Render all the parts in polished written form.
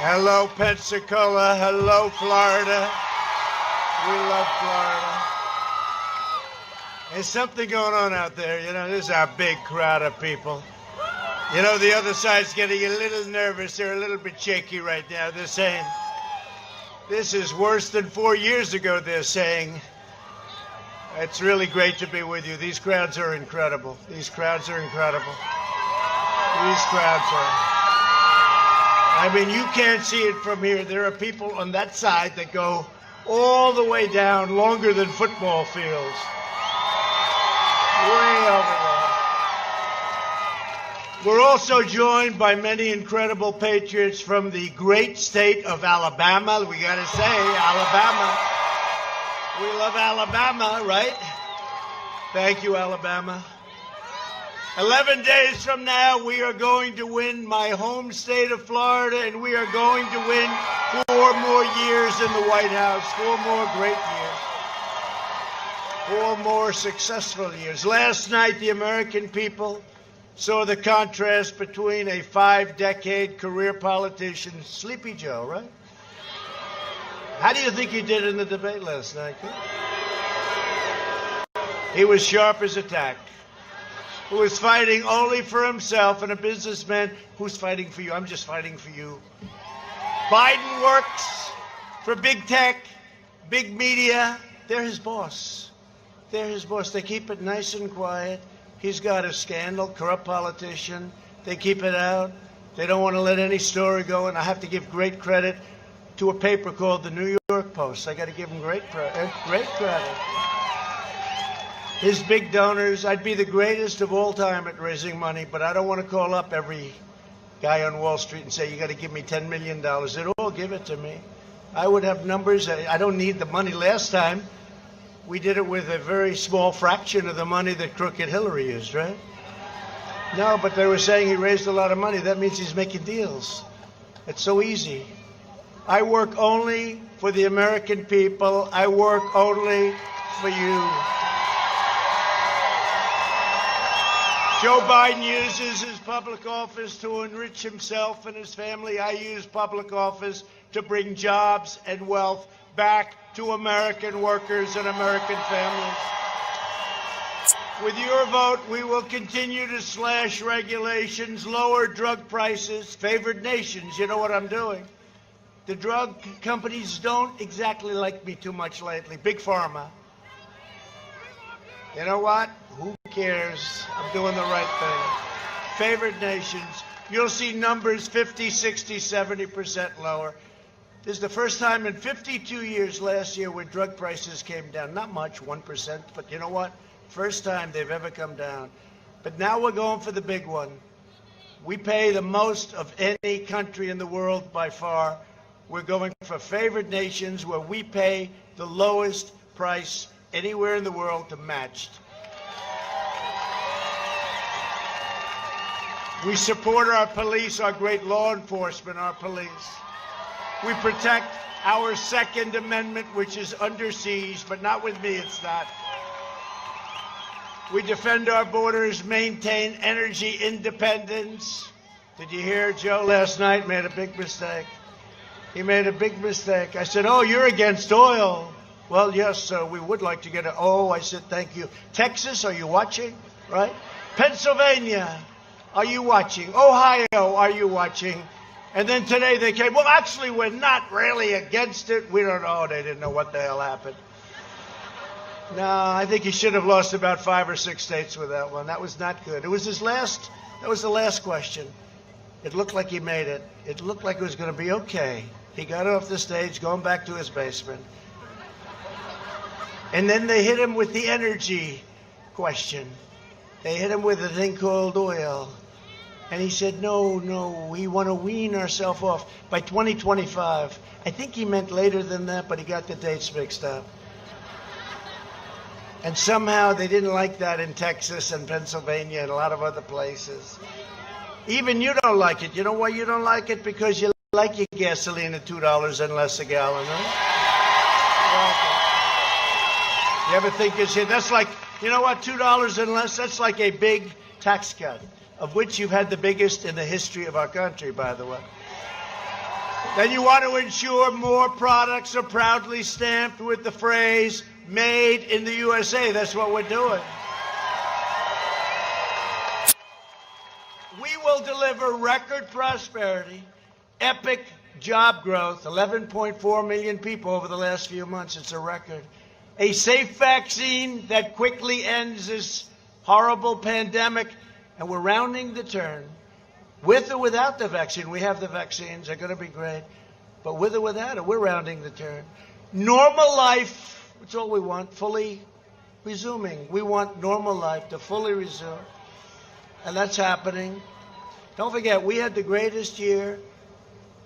Hello, Pensacola. Hello, Florida. We love Florida. There's something going on out there. You know, there's a big crowd of people. You know, the other side's getting a little nervous. They're a little bit shaky right now. They're saying, this is worse than 4 years ago, they're saying. It's really great to be with you. These crowds are incredible. These crowds are incredible. These crowds are. I mean, you can't see it from here. There are people on that side that go all the way down, longer than football fields. Way over there. We're also joined by many incredible patriots from the great state of Alabama. We got to say, Alabama. We love Alabama, right? Thank you, Alabama. 11 days from now, we are going to win my home state of Florida, and we are going to win 4 more years in the White House, 4 more great years, 4 more successful years. Last night, the American people saw the contrast between a 5-decade career politician, Sleepy Joe, right? How do you think he did in the debate last night? He was sharp as a tack. Who is fighting only for himself, and a businessman who's fighting for you. I'm just fighting for you. Biden works for big tech, big media. They're his boss. They're his boss. They keep it nice and quiet. He's got a scandal, corrupt politician. They keep it out. They don't want to let any story go, and I have to give great credit to a paper called the New York Post. I got to give him great credit. His big donors, I'd be the greatest of all time at raising money, but I don't want to call up every guy on Wall Street and say, you got to give me $10 million. They'd all give it to me. I would have numbers. I don't need the money. Last time, we did it with a very small fraction of the money that crooked Hillary used, right? No, but they were saying he raised a lot of money. That means he's making deals. It's so easy. I work only for the American people. I work only for you. Joe Biden uses his public office to enrich himself and his family. I use public office to bring jobs and wealth back to American workers and American families. With your vote, we will continue to slash regulations, lower drug prices, favored nations. You know what I'm doing. The drug companies don't exactly like me too much lately. Big Pharma. You know what? Who cares? I'm doing the right thing. Favored nations. You'll see numbers 50, 60, 70% lower. This is the first time in 52 years last year where drug prices came down. Not much, 1%, but you know what? First time they've ever come down. But now we're going for the big one. We pay the most of any country in the world by far. We're going for favored nations where we pay the lowest price anywhere in the world to matched. We support our police, our great law enforcement, our police. We protect our Second Amendment, which is under siege, but not with me, it's not. We defend our borders, maintain energy independence. Did you hear Joe last night made a big mistake? He made a big mistake. I said, oh, you're against oil. Well, yes, we would like to get it. Oh, I said, thank you. Texas, are you watching? Right? Pennsylvania, are you watching? Ohio, are you watching? And then today they came, well, actually, we're not really against it. We don't know. They didn't know what the hell happened. No, I think he should have lost about 5 or 6 states with that one. That was not good. It was that was the last question. It looked like he made it. It looked like it was going to be okay. He got off the stage, going back to his basement. And then they hit him with the energy question. They hit him with a thing called oil. And he said, no, we want to wean ourselves off by 2025. I think he meant later than that, but he got the dates mixed up. And somehow they didn't like that in Texas and Pennsylvania and a lot of other places. Even you don't like it. You know why you don't like it? Because you like your gasoline at $2 and less a gallon, huh? You ever think that's like, you know what, $2 and less, that's like a big tax cut, of which you've had the biggest in the history of our country, by the way. Then you want to ensure more products are proudly stamped with the phrase, made in the USA. That's what we're doing. We will deliver record prosperity, epic job growth, 11.4 million people over the last few months. It's a record. A safe vaccine that quickly ends this horrible pandemic. And we're rounding the turn. With or without the vaccine, we have the vaccines. They're going to be great. But with or without it, we're rounding the turn. Normal life, that's all we want, fully resuming. We want normal life to fully resume. And that's happening. Don't forget, we had the greatest year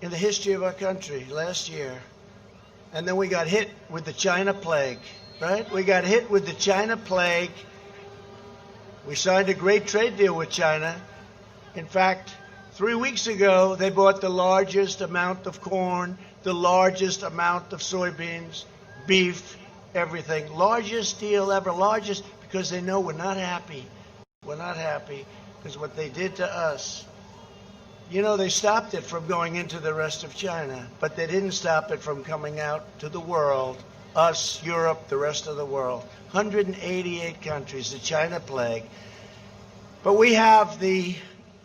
in the history of our country last year. And then we got hit with the China plague, right? We got hit with the China plague. We signed a great trade deal with China. In fact, 3 weeks ago, they bought the largest amount of corn, the largest amount of soybeans, beef, everything. Largest deal ever, largest, because they know we're not happy. We're not happy because what they did to us. You know, they stopped it from going into the rest of China, but they didn't stop it from coming out to the world, us, Europe, the rest of the world. 188 countries, the China plague. But we have the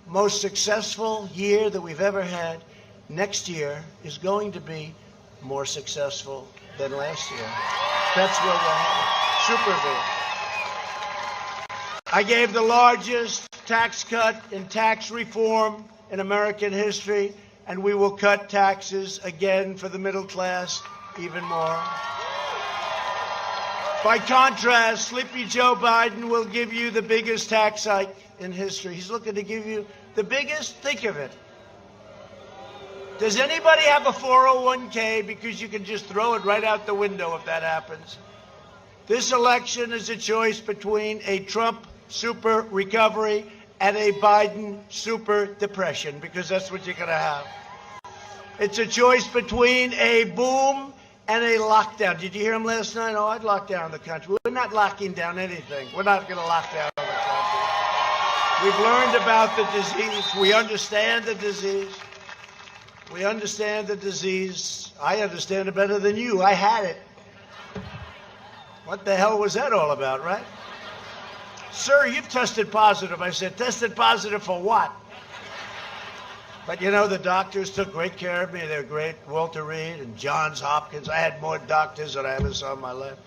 most successful year that we've ever had. Next year is going to be more successful than last year. That's where we're headed. Super. I gave the largest tax cut in tax reform in American history, and we will cut taxes again for the middle class even more. By contrast, Sleepy Joe Biden will give you the biggest tax hike in history. He's looking to give you the biggest. Think of it. Does anybody have a 401k? Because you can just throw it right out the window if that happens. This election is a choice between a Trump super recovery and a Biden super depression, because that's what you're going to have. It's a choice between a boom and a lockdown. Did you hear him last night? Oh, I'd lock down the country. We're not locking down anything. We're not going to lock down the country. We've learned about the disease. We understand the disease. We understand the disease. I understand it better than you. I had it. What the hell was that all about, right? Sir, you've tested positive. I said, tested positive for what? But you know, the doctors took great care of me. They were great. Walter Reed and Johns Hopkins. I had more doctors than I ever saw in my life.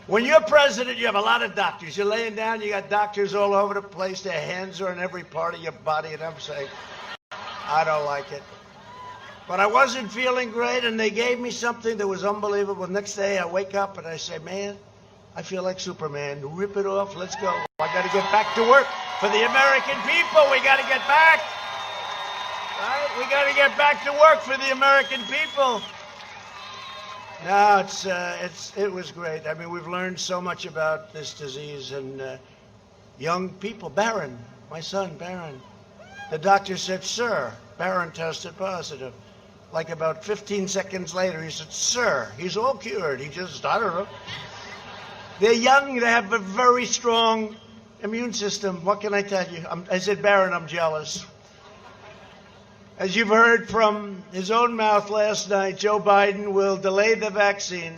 When you're president, you have a lot of doctors. You're laying down, you got doctors all over the place. Their hands are in every part of your body. And I'm saying, I don't like it. But I wasn't feeling great, and they gave me something that was unbelievable. Next day, I wake up and I say, man, I feel like Superman. Rip it off. Let's go. I got to get back to work for the American people. We got to get back. Right? We got to get back to work for the American people. No, it was great. I mean, we've learned so much about this disease, and young people. Barron, my son, Barron. The doctor said, sir, Barron tested positive. Like about 15 seconds later, he said, sir, he's all cured. He just, I don't know. They're young. They have a very strong immune system. What can I tell you? I said, Barron, I'm jealous. As you've heard from his own mouth last night, Joe Biden will delay the vaccine,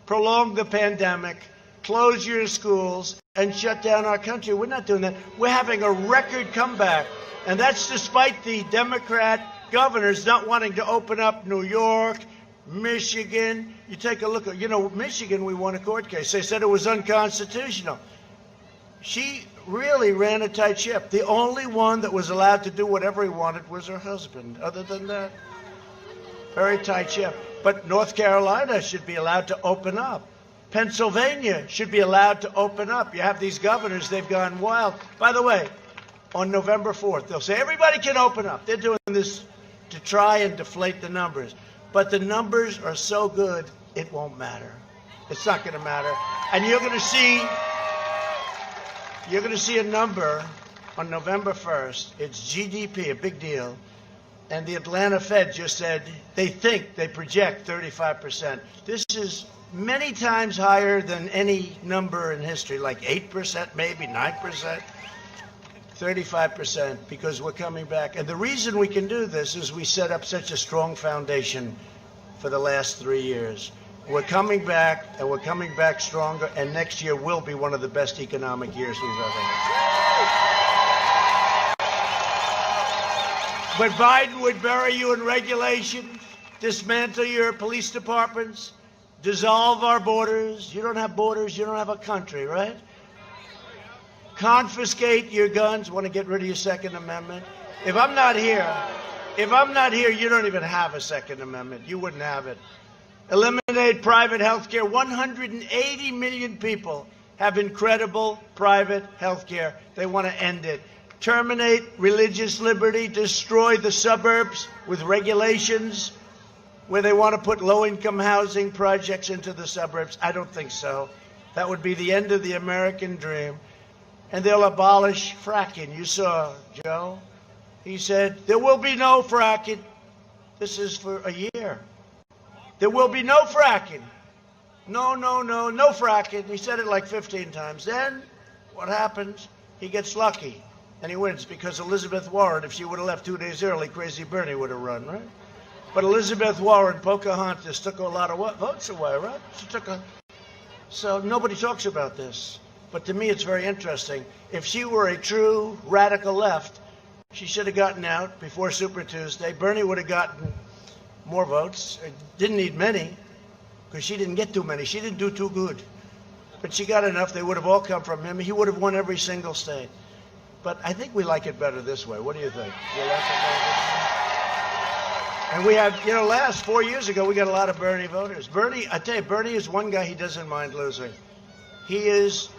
prolong the pandemic, close your schools, and shut down our country. We're not doing that. We're having a record comeback. And that's despite the Democrat governors not wanting to open up New York, Michigan. You take a look at, Michigan, we won a court case. They said it was unconstitutional. She really ran a tight ship. The only one that was allowed to do whatever he wanted was her husband. Other than that, very tight ship. But North Carolina should be allowed to open up. Pennsylvania should be allowed to open up. You have these governors, they've gone wild. By the way, on November 4th, they'll say everybody can open up. They're doing this to try and deflate the numbers. But the numbers are so good, it won't matter. It's not going to matter. And you're going to see a number on November 1st. It's GDP, a big deal. And the Atlanta Fed just said they project 35%. This is many times higher than any number in history, like 8%, maybe 9%. 35%, because we're coming back. And the reason we can do this is we set up such a strong foundation for the last 3 years. We're coming back, and we're coming back stronger, and next year will be one of the best economic years we've ever had. But Biden would bury you in regulations, dismantle your police departments, dissolve our borders. You don't have borders, you don't have a country, right? Confiscate your guns, want to get rid of your Second Amendment. If I'm not here, you don't even have a Second Amendment. You wouldn't have it. Eliminate private health care. 180 million people have incredible private health care. They want to end it. Terminate religious liberty. Destroy the suburbs with regulations where they want to put low-income housing projects into the suburbs. I don't think so. That would be the end of the American dream. And they'll abolish fracking. You saw Joe. He said, there will be no fracking. This is for a year. There will be no fracking. No fracking. He said it like 15 times. Then what happens? He gets lucky and he wins, because Elizabeth Warren, if she would have left 2 days early, Crazy Bernie would have run, right? But Elizabeth Warren, Pocahontas, took a lot of votes away, right? She took a... So nobody talks about this. But to me, it's very interesting. If she were a true radical left, she should have gotten out before Super Tuesday. Bernie would have gotten more votes. Didn't need many, because she didn't get too many. She didn't do too good. But she got enough. They would have all come from him. He would have won every single state. But I think we like it better this way. What do you think? You like it better? And we have, last 4 years ago, we got a lot of Bernie voters. Bernie, I tell you, Bernie is one guy he doesn't mind losing. He is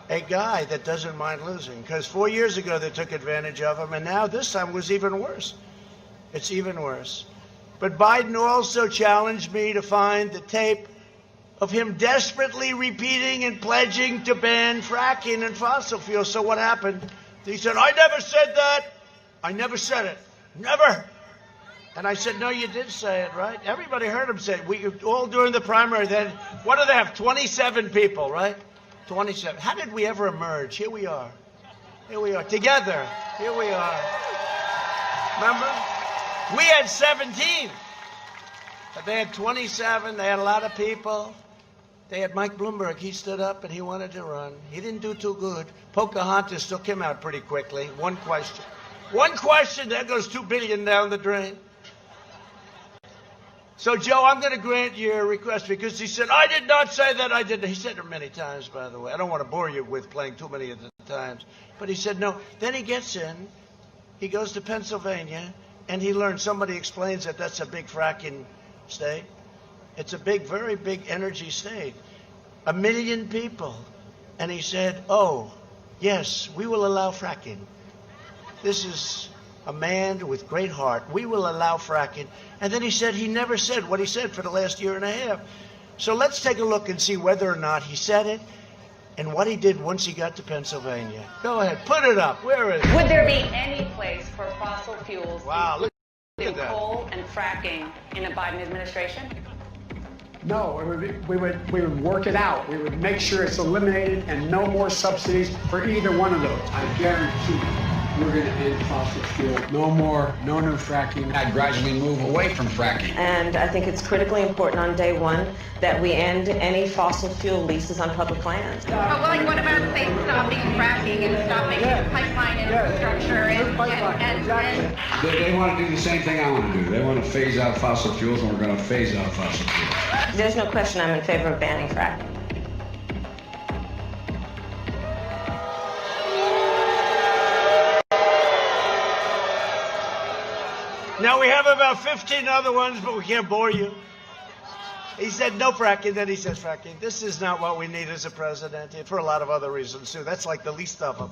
a guy that doesn't mind losing, because 4 years ago they took advantage of him, and now this time was even worse. It's even worse. But Biden also challenged me to find the tape of him desperately repeating and pledging to ban fracking and fossil fuels. So what happened? He said, I never said that. I never said it. Never. And I said, no, you did say it, right? Everybody heard him say it. We all during the primary. Then what do they have? 27 people, right? 27. How did we ever emerge? Here we are. Here we are. Together. Here we are. Remember? We had 17. But they had 27. They had a lot of people. They had Mike Bloomberg. He stood up and he wanted to run. He didn't do too good. Pocahontas took him out pretty quickly. One question. One question. There goes $2 billion down the drain. So, Joe, I'm going to grant your request, because he said, I did not say that. I did. He said it many times, by the way. I don't want to bore you with playing too many of the times. But he said no. Then he gets in. He goes to Pennsylvania, and he learns. Somebody explains that that's a big fracking state. It's a big, very big energy state. 1 million people. And he said, oh, yes, we will allow fracking. This is a man with great heart. We will allow fracking. And then he said he never said what he said for the last year and a half. So let's take a look and see whether or not he said it and what he did once he got to Pennsylvania. Go ahead, put it up. Where is it? Would there be any place for fossil fuels, wow, look at that. Coal and fracking, in a Biden administration? No, we would work it out. We would make sure it's eliminated and no more subsidies for either one of those. I guarantee you. We're going to end fossil fuel. No more, no new fracking. I'd gradually move away from fracking. And I think it's critically important on day one that we end any fossil fuel leases on public lands. Well, like, what about, say, stopping fracking and stopping pipeline infrastructure They want to do the same thing I want to do. They want to phase out fossil fuels, and we're going to phase out fossil fuels. There's no question I'm in favor of banning fracking. Now, we have about 15 other ones, but we can't bore you. He said no fracking, then he says fracking. This is not what we need as a president, for a lot of other reasons, too. That's like the least of them.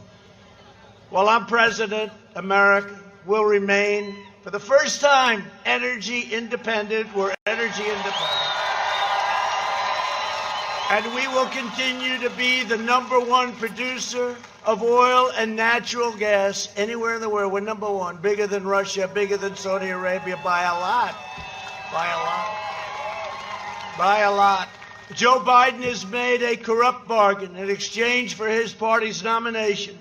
While I'm president, America will remain, for the first time, energy independent. We're energy independent. And we will continue to be the #1 producer of oil and natural gas anywhere in the world. We're #1, bigger than Russia, bigger than Saudi Arabia by a lot. By a lot. By a lot. Joe Biden has made a corrupt bargain in exchange for his party's nomination.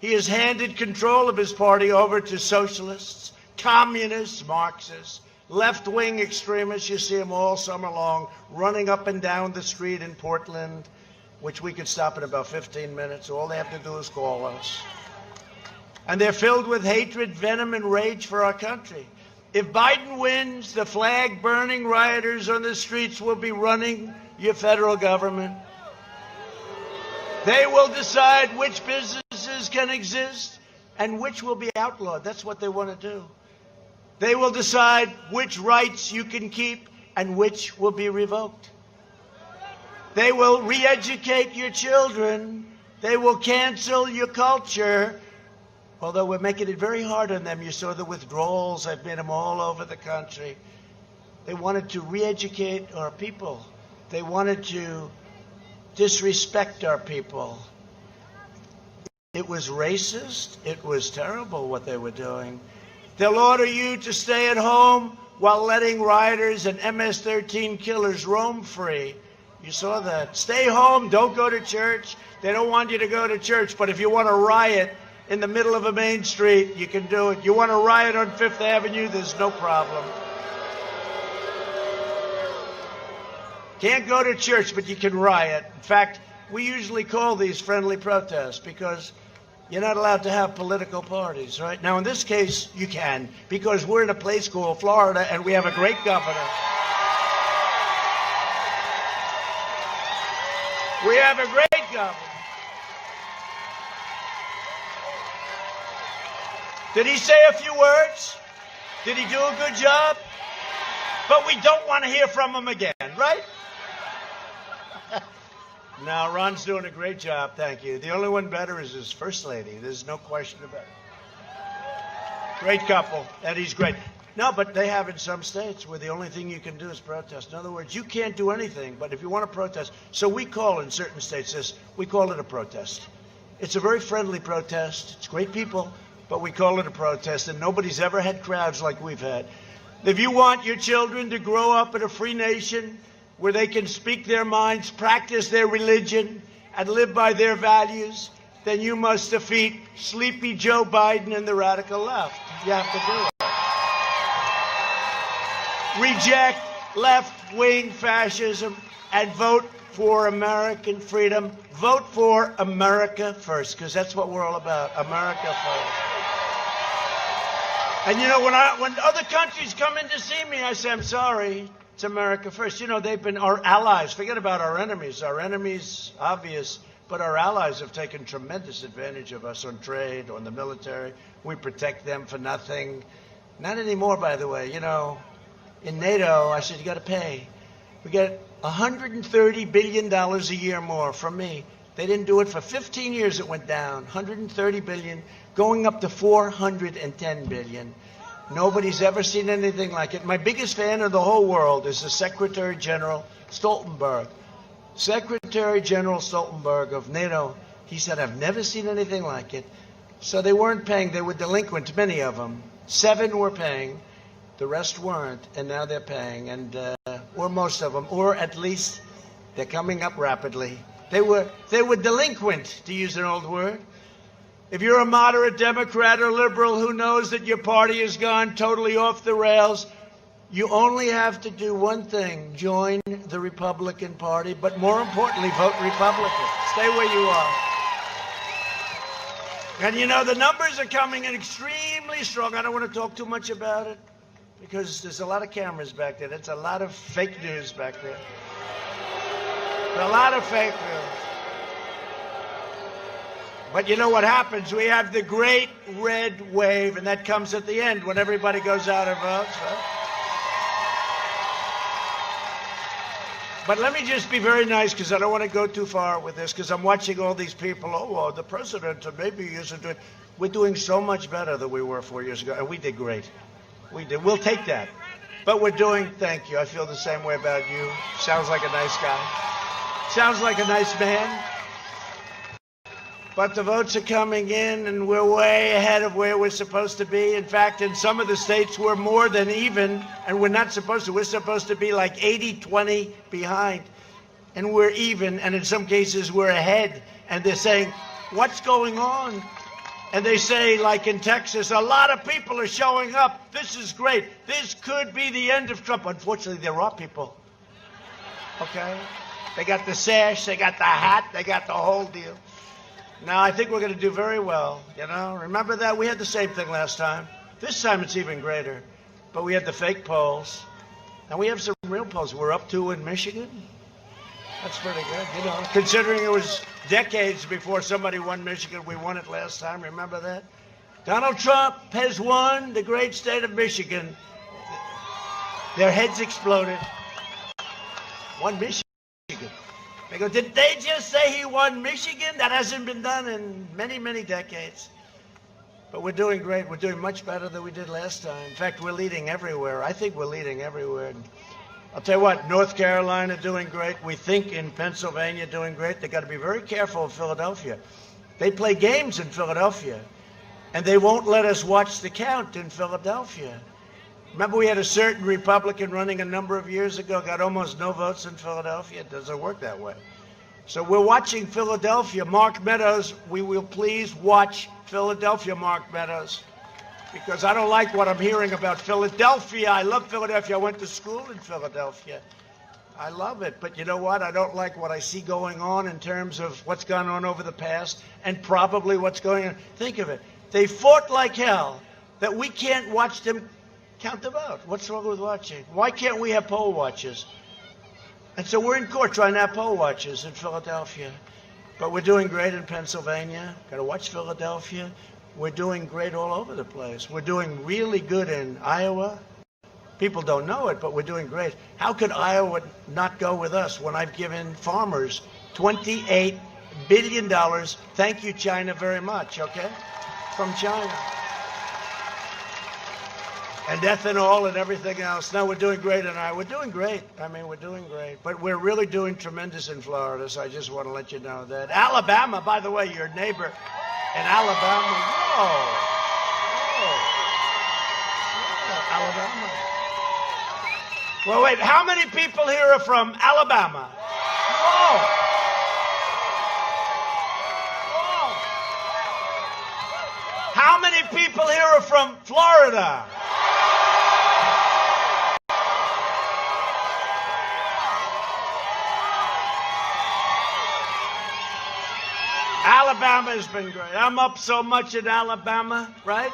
He has handed control of his party over to socialists, communists, Marxists, left-wing extremists. You see them all summer long running up and down the street in Portland, which we could stop in about 15 minutes. All they have to do is call us. And they're filled with hatred, venom, and rage for our country. If Biden wins, the flag-burning rioters on the streets will be running your federal government. They will decide which businesses can exist and which will be outlawed. That's what they want to do. They will decide which rights you can keep and which will be revoked. They will re-educate your children. They will cancel your culture. Although we're making it very hard on them. You saw the withdrawals. I've made them all over the country. They wanted to re-educate our people. They wanted to disrespect our people. It was racist. It was terrible what they were doing. They'll order you to stay at home while letting rioters and MS-13 killers roam free. You saw that. Stay home. Don't go to church. They don't want you to go to church. But if you want to riot in the middle of a main street, you can do it. You want to riot on Fifth Avenue, there's no problem. Can't go to church, but you can riot. In fact, we usually call these friendly protests because you're not allowed to have political parties, right? Now, in this case, you can, because we're in a place called Florida, and we have a great governor. We have a great governor. Did he say a few words? Did he do a good job? But we don't want to hear from him again, right? No, Ron's doing a great job, thank you. The only one better is his first lady. There's no question about it. Great couple, and he's great. No, but they have in some states where the only thing you can do is protest. In other words, you can't do anything, but if you want to protest. So we call in certain states this, we call it a protest. It's a very friendly protest. It's great people, but we call it a protest, and nobody's ever had crowds like we've had. If you want your children to grow up in a free nation where they can speak their minds, practice their religion, and live by their values, then you must defeat sleepy Joe Biden and the radical left. You have to do it. Reject left-wing fascism and vote for American freedom. Vote for America first, because that's what we're all about, America first. And you know, when other countries come in to see me, I say, I'm sorry, it's America first. You know, they've been our allies. Forget about our enemies. Our enemies, obvious, but our allies have taken tremendous advantage of us on trade, on the military. We protect them for nothing. Not anymore, by the way. You know, in NATO, I said, you got to pay. We get $130 billion a year more from me. They didn't do it for 15 years. It went down, $130 billion, going up to $410 billion. Nobody's ever seen anything like it. My biggest fan of the whole world is the Secretary General Stoltenberg. Secretary General Stoltenberg of NATO, he said, I've never seen anything like it. So they weren't paying. They were delinquent, many of them. 7 were paying. The rest weren't, and now they're paying, and or most of them, or at least they're coming up rapidly. They were delinquent, to use an old word. If you're a moderate Democrat or liberal who knows that your party has gone totally off the rails, you only have to do one thing: join the Republican Party, but more importantly, vote Republican. Stay where you are. And you know, the numbers are coming in extremely strong. I don't want to talk too much about it, because there's a lot of cameras back there. That's a lot of fake news back there. A lot of fake news. But you know what happens? We have the great red wave, and that comes at the end when everybody goes out and votes. Right? But let me just be very nice, because I don't want to go too far with this, because I'm watching all these people. Oh, well, the president maybe isn't doing. We're doing so much better than we were 4 years ago, and we did great. We did. We'll take that. But we're doing, thank you. I feel the same way about you. Sounds like a nice guy. Sounds like a nice man. But the votes are coming in, and we're way ahead of where we're supposed to be. In fact, in some of the states, we're more than even, and we're not supposed to. We're supposed to be like 80-20 behind, and we're even, and in some cases, we're ahead. And they're saying, what's going on? And they say, like in Texas, a lot of people are showing up. This is great. This could be the end of Trump. Unfortunately, there are people. Okay? They got the sash, they got the hat, they got the whole deal. Now, I think we're going to do very well, you know. Remember that? We had the same thing last time. This time it's even greater. But we had the fake polls. And we have some real polls. We're up 2 in Michigan. That's pretty good, you know. Considering it was decades before somebody won Michigan, we won it last time. Remember that? Donald Trump has won the great state of Michigan. Their heads exploded. Won Michigan. They go, did they just say he won Michigan? That hasn't been done in many, many decades. But we're doing great. We're doing much better than we did last time. In fact, we're leading everywhere. I think we're leading everywhere. I'll tell you what, North Carolina doing great. We think in Pennsylvania doing great. They got to be very careful in Philadelphia. They play games in Philadelphia, and they won't let us watch the count in Philadelphia. Remember, we had a certain Republican running a number of years ago, got almost no votes in Philadelphia. It doesn't work that way. So we're watching Philadelphia. Mark Meadows, we will please watch Philadelphia, Mark Meadows, because I don't like what I'm hearing about Philadelphia. I love Philadelphia. I went to school in Philadelphia. I love it. But you know what? I don't like what I see going on in terms of what's gone on over the past and probably what's going on. Think of it. They fought like hell that we can't watch them count the vote. What's wrong with watching? Why can't we have poll watchers? And so we're in court trying to have poll watchers in Philadelphia. But we're doing great in Pennsylvania. Got to watch Philadelphia. We're doing great all over the place. We're doing really good in Iowa. People don't know it, but we're doing great. How could Iowa not go with us when I've given farmers $28 billion? Thank you, China, very much, okay? From China. And ethanol and everything else. No, we're doing great in Iowa. We're doing great. I mean, we're doing great. But we're really doing tremendous in Florida, so I just want to let you know that. Alabama, by the way, your neighbor in Alabama. Whoa. Alabama. Well, wait, how many people here are from Alabama? Whoa. Whoa. How many people here are from Florida? Alabama has been great. I'm up so much in Alabama, right?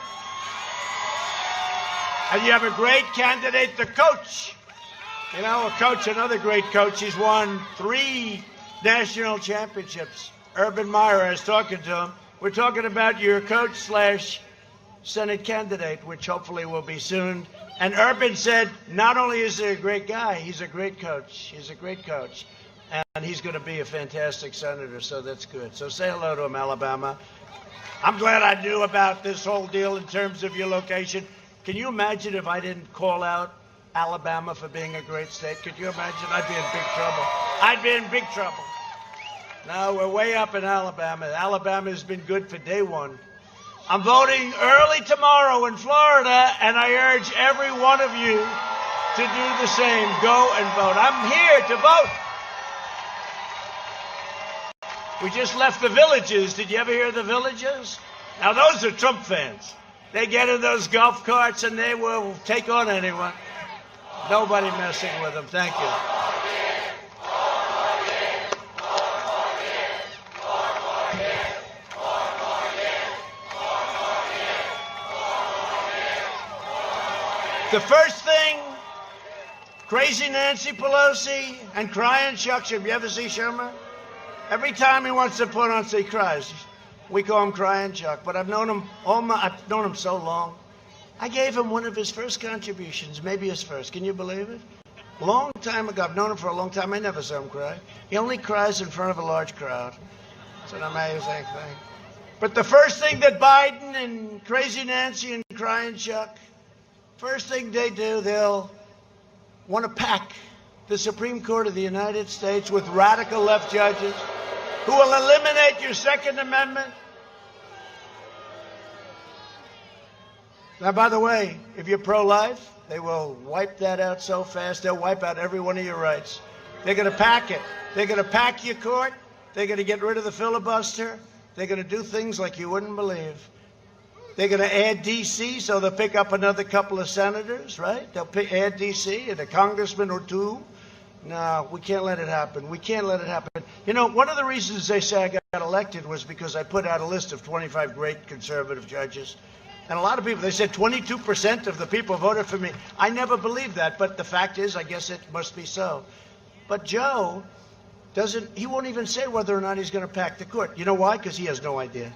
And you have a great candidate, the coach. You know, a coach, another great coach. He's won 3 national championships. Urban Meyer, I was talking to him. We're talking about your coach / Senate candidate, which hopefully will be soon. And Urban said, not only is he a great guy, he's a great coach. He's a great coach. And he's going to be a fantastic senator, so that's good. So say hello to him, Alabama. I'm glad I knew about this whole deal in terms of your location. Can you imagine if I didn't call out Alabama for being a great state? Could you imagine? I'd be in big trouble. I'd be in big trouble. No, we're way up in Alabama. Alabama has been good for day one. I'm voting early tomorrow in Florida, and I urge every one of you to do the same. Go and vote. I'm here to vote. We just left the Villages. Did you ever hear of the Villages? Now, those are Trump fans. They get in those golf carts, and they will take on anyone. Nobody messing with them. Thank you. The first thing, crazy Nancy Pelosi and crying Chuck. Have you ever seen Schumer? Every time he wants to put on, he cries. We call him Crying Chuck. But I've known him I've known him so long. I gave him one of his first contributions, maybe his first. Can you believe it? Long time ago. I've known him for a long time. I never saw him cry. He only cries in front of a large crowd. It's an amazing thing. But the first thing that Biden and Crazy Nancy and Crying Chuck, first thing they do, they'll want to pack the Supreme Court of the United States with radical left judges who will eliminate your Second Amendment. Now, by the way, if you're pro-life, they will wipe that out so fast, they'll wipe out every one of your rights. They're going to pack it. They're going to pack your court. They're going to get rid of the filibuster. They're going to do things like you wouldn't believe. They're going to add D.C., so they'll pick up another couple of senators, right? They'll add D.C. and a congressman or two. No, we can't let it happen. We can't let it happen. You know, one of the reasons they say I got elected was because I put out a list of 25 great conservative judges. And a lot of people, they said 22% of the people voted for me. I never believed that, but the fact is, I guess it must be so. But Joe he won't even say whether or not he's going to pack the court. You know why? Because he has no idea.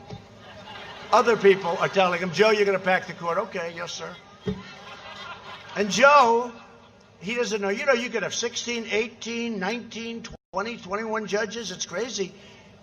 Other people are telling him, Joe, you're going to pack the court. Okay, yes, sir. And Joe, he doesn't know. You know, you could have 16, 18, 19, 20, 21 judges. It's crazy.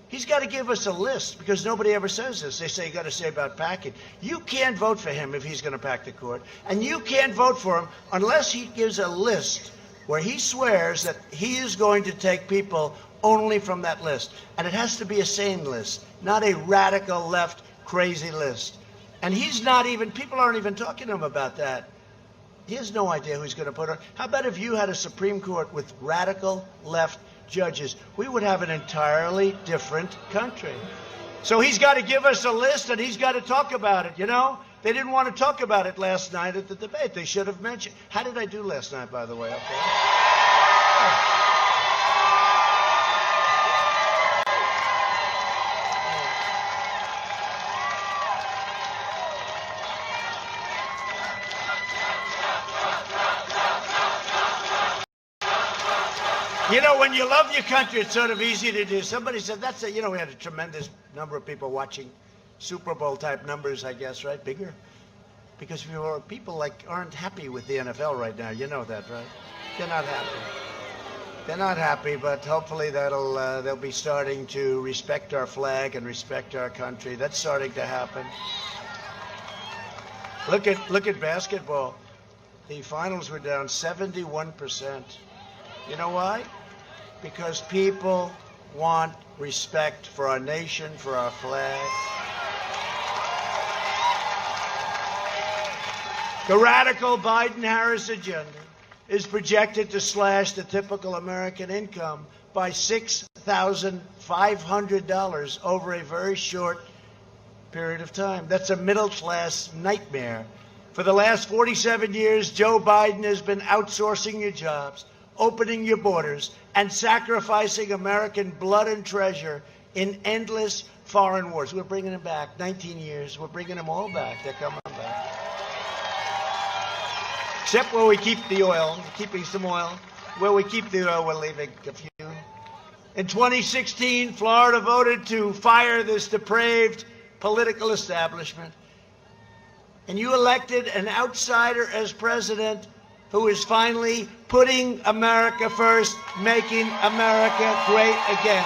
He's got to give us a list because nobody ever says this. They say you got to say about packing. You can't vote for him if he's going to pack the court. And you can't vote for him unless he gives a list where he swears that he is going to take people only from that list. And it has to be a sane list, not a radical left crazy list. And he's not even, people aren't even talking to him about that. He has no idea who he's going to put on. How about if you had a Supreme Court with radical left judges? We would have an entirely different country. So he's got to give us a list and he's got to talk about it, you know? They didn't want to talk about it last night at the debate. They should have mentioned. How did I do last night, by the way? Okay. You know, when you love your country, it's sort of easy to do. Somebody said, that's it. You know, we had a tremendous number of people watching Super Bowl type numbers, I guess, right? Bigger. Because people like aren't happy with the NFL right now. You know that, right? They're not happy. They're not happy, but hopefully they'll be starting to respect our flag and respect our country. That's starting to happen. Look at basketball. The finals were down 71%. You know why? Because people want respect for our nation, for our flag. The radical Biden-Harris agenda is projected to slash the typical American income by $6,500 over a very short period of time. That's a middle-class nightmare. For the last 47 years, Joe Biden has been outsourcing your jobs, opening your borders, and sacrificing American blood and treasure in endless foreign wars. We're bringing them back. 19 years. We're bringing them all back. They're coming back. Except where we keep the oil. We're keeping some oil. Where we keep the oil, we're leaving a few. In 2016, Florida voted to fire this depraved political establishment. And you elected an outsider as president who is finally putting America first, making America great again.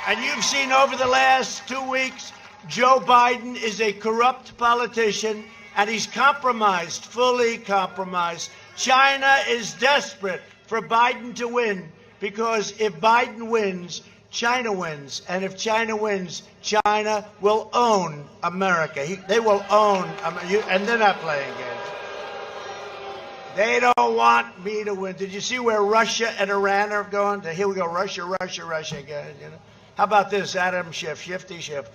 And you've seen over the last 2 weeks, Joe Biden is a corrupt politician, and he's compromised, fully compromised. China is desperate for Biden to win, because if Biden wins, China wins. And if China wins, China will own America. They will own, and they're not playing games. They don't want me to win. Did you see where Russia and Iran are going? Here we go, Russia, Russia, Russia again. You know? How about this, Adam Schiff, Shifty Schiff?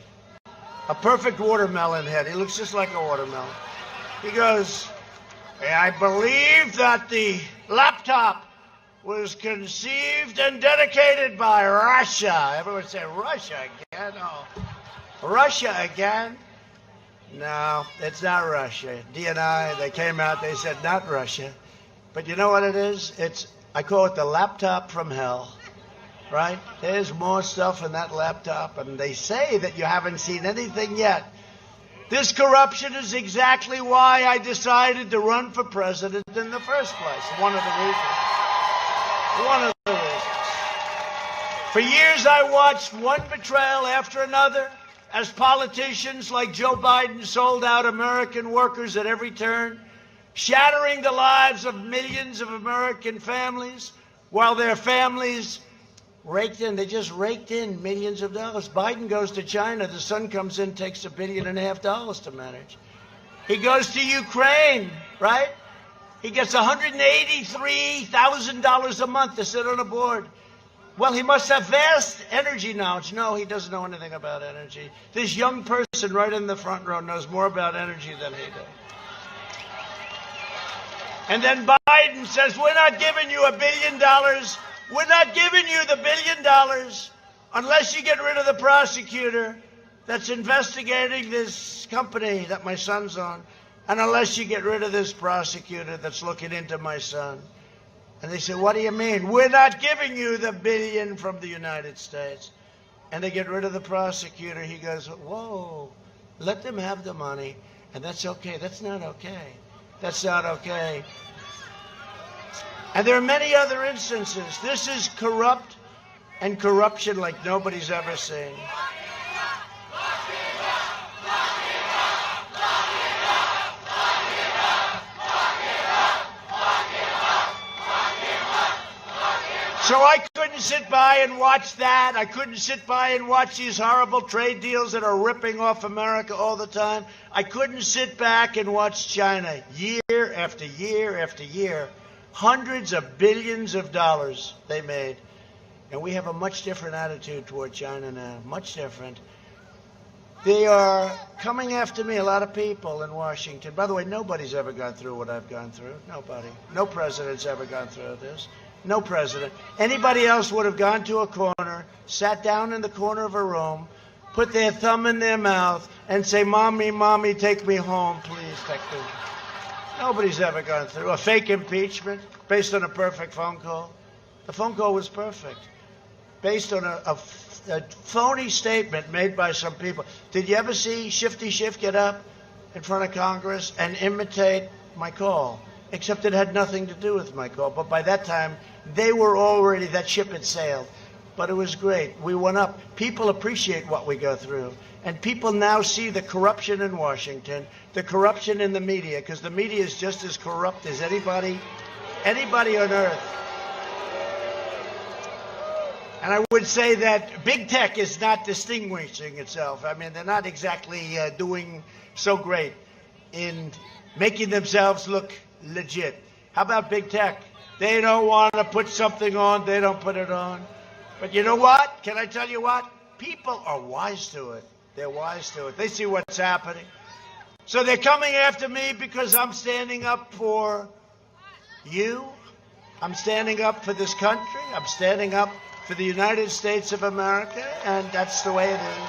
A perfect watermelon head. He looks just like a watermelon. He goes, I believe that the laptop was conceived and dedicated by Russia. Everyone say, Russia again? Oh, Russia again? No, it's not Russia. DNI, they came out, they said, not Russia. But you know what it is? I call it the laptop from hell, right? There's more stuff in that laptop, and they say that you haven't seen anything yet. This corruption is exactly why I decided to run for president in the first place. One of the reasons. One of the reasons. For years, I watched one betrayal after another as politicians like Joe Biden sold out American workers at every turn, shattering the lives of millions of American families while their families they just raked in millions of dollars. Biden goes to China. The son comes in, takes $1.5 billion to manage. He goes to Ukraine, right? He gets $183,000 a month to sit on a board. Well, he must have vast energy knowledge. No, he doesn't know anything about energy. This young person right in the front row knows more about energy than he does. And then Biden says, we're not giving you $1 billion. We're not giving you the $1 billion unless you get rid of the prosecutor that's investigating this company that my son's on, and unless you get rid of this prosecutor that's looking into my son. And they say, what do you mean? We're not giving you the $1 billion from the United States. And they get rid of the prosecutor. He goes, whoa, let them have the money. And that's okay. That's not okay. That's not okay. And there are many other instances. This is corrupt and corruption like nobody's ever seen. So I couldn't sit by and watch that. I couldn't sit by and watch these horrible trade deals that are ripping off America all the time. I couldn't sit back and watch China year after year after year. Hundreds of billions of dollars they made. And we have a much different attitude toward China now, much different. They are coming after me, a lot of people in Washington. By the way, nobody's ever gone through what I've gone through. Nobody. No president's ever gone through this. No president. Anybody else would have gone to a corner, sat down in the corner of a room, put their thumb in their mouth, and say, Mommy, Mommy, take me home, please, take me. Nobody's ever gone through a fake impeachment based on a perfect phone call. The phone call was perfect, based on a phony statement made by some people. Did you ever see Shifty Schiff get up in front of Congress and imitate my call? Except it had nothing to do with my call. But by that time, they were already, that ship had sailed. But it was great. We went up. People appreciate what we go through. And people now see the corruption in Washington, the corruption in the media, because the media is just as corrupt as anybody on earth. And I would say that big tech is not distinguishing itself. I mean, they're not exactly doing so great in making themselves look legit. How about big tech? They don't want to put something on, they don't put it on. But you know what? Can I tell you what? People are wise to it. They're wise to it. They see what's happening. So they're coming after me because I'm standing up for you. I'm standing up for this country. I'm standing up for the United States of America, and that's the way it is.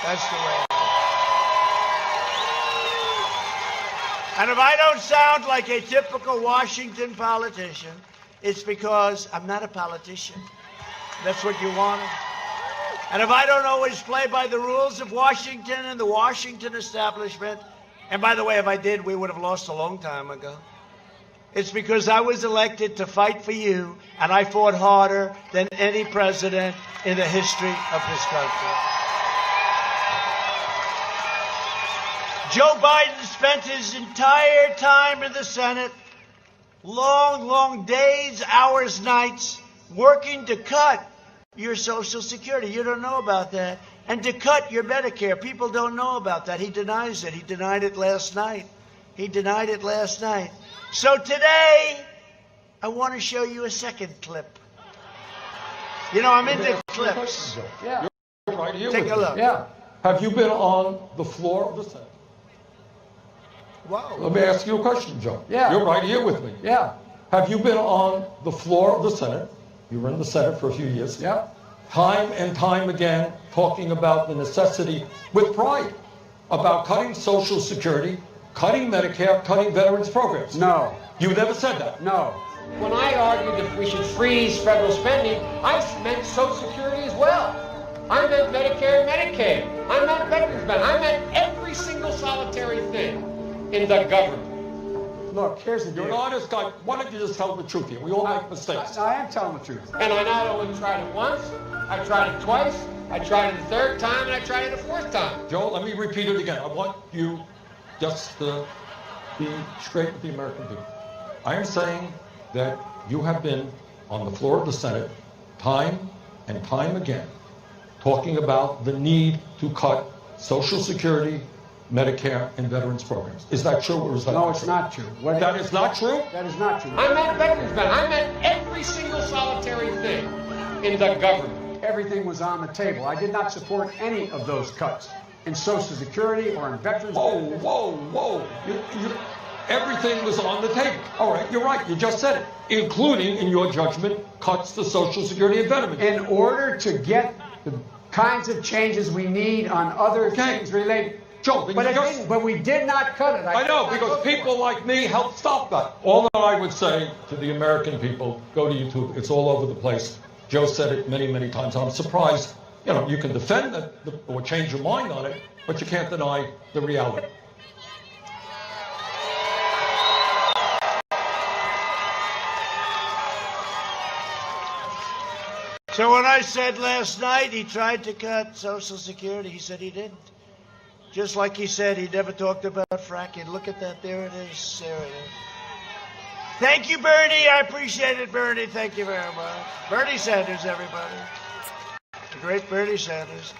That's the way it is. And if I don't sound like a typical Washington politician, it's because I'm not a politician. That's what you wanted. And if I don't always play by the rules of Washington and the Washington establishment, and by the way, if I did, we would have lost a long time ago. It's because I was elected to fight for you, and I fought harder than any president in the history of this country. Joe Biden spent his entire time in the Senate, long, long days, hours, nights, working to cut your Social Security. You don't know about that. And to cut your Medicare. People don't know about that. He denies it. He denied it last night. He denied it last night. So today, I want to show you a second clip. You know, I'm into clips. Yeah. You're right here. Take a look. Yeah. Have you been on the floor of the Senate? Whoa. Let me ask you a question, Joe. Yeah. You're right here with me. Yeah. Have you been on the floor of the Senate? You were in the Senate for a few years. Yeah. Time and time again, talking about the necessity, with pride, about cutting Social Security, cutting Medicare, cutting veterans programs. No. You never said that. No. When I argued that we should freeze federal spending, I meant Social Security as well. I meant Medicare and Medicaid. I meant veterans benefits. I meant every single solitary thing in the government. Look, here's the deal. You're an honest guy. Why don't you just tell the truth here? We all make mistakes. I am telling the truth. And I not only tried it once, I tried it twice, I tried it a third time, and I tried it a fourth time. Joe, let me repeat it again. I want you just to be straight with the American people. I am saying that you have been on the floor of the Senate time and time again talking about the need to cut Social Security, Medicare, and veterans programs. Is that true or is that No, not it's true? not true. What That is not true? That is not true. I meant veterans benefits. I meant every single solitary thing. in the government. Everything was on the table. I did not support any of those cuts in Social Security or in veterans. Whoa. Everything was on the table. All right, you're right. You just said it. Including, in your judgment, cuts to Social Security and veterans. In order to get the kinds of changes we need on other things related. Joe, but we did not cut it. I know, because people like me helped stop that. All that I would say to the American people, go to YouTube. It's all over the place. Joe said it many, many times. I'm surprised. You know, you can defend it or change your mind on it, but you can't deny the reality. So when I said last night he tried to cut Social Security, he said he didn't. Just like he said he never talked about fracking. Look at that. There it is. There it is. Thank you, Bernie. I appreciate it, Bernie. Thank you very much. Bernie Sanders, everybody. The great Bernie Sanders.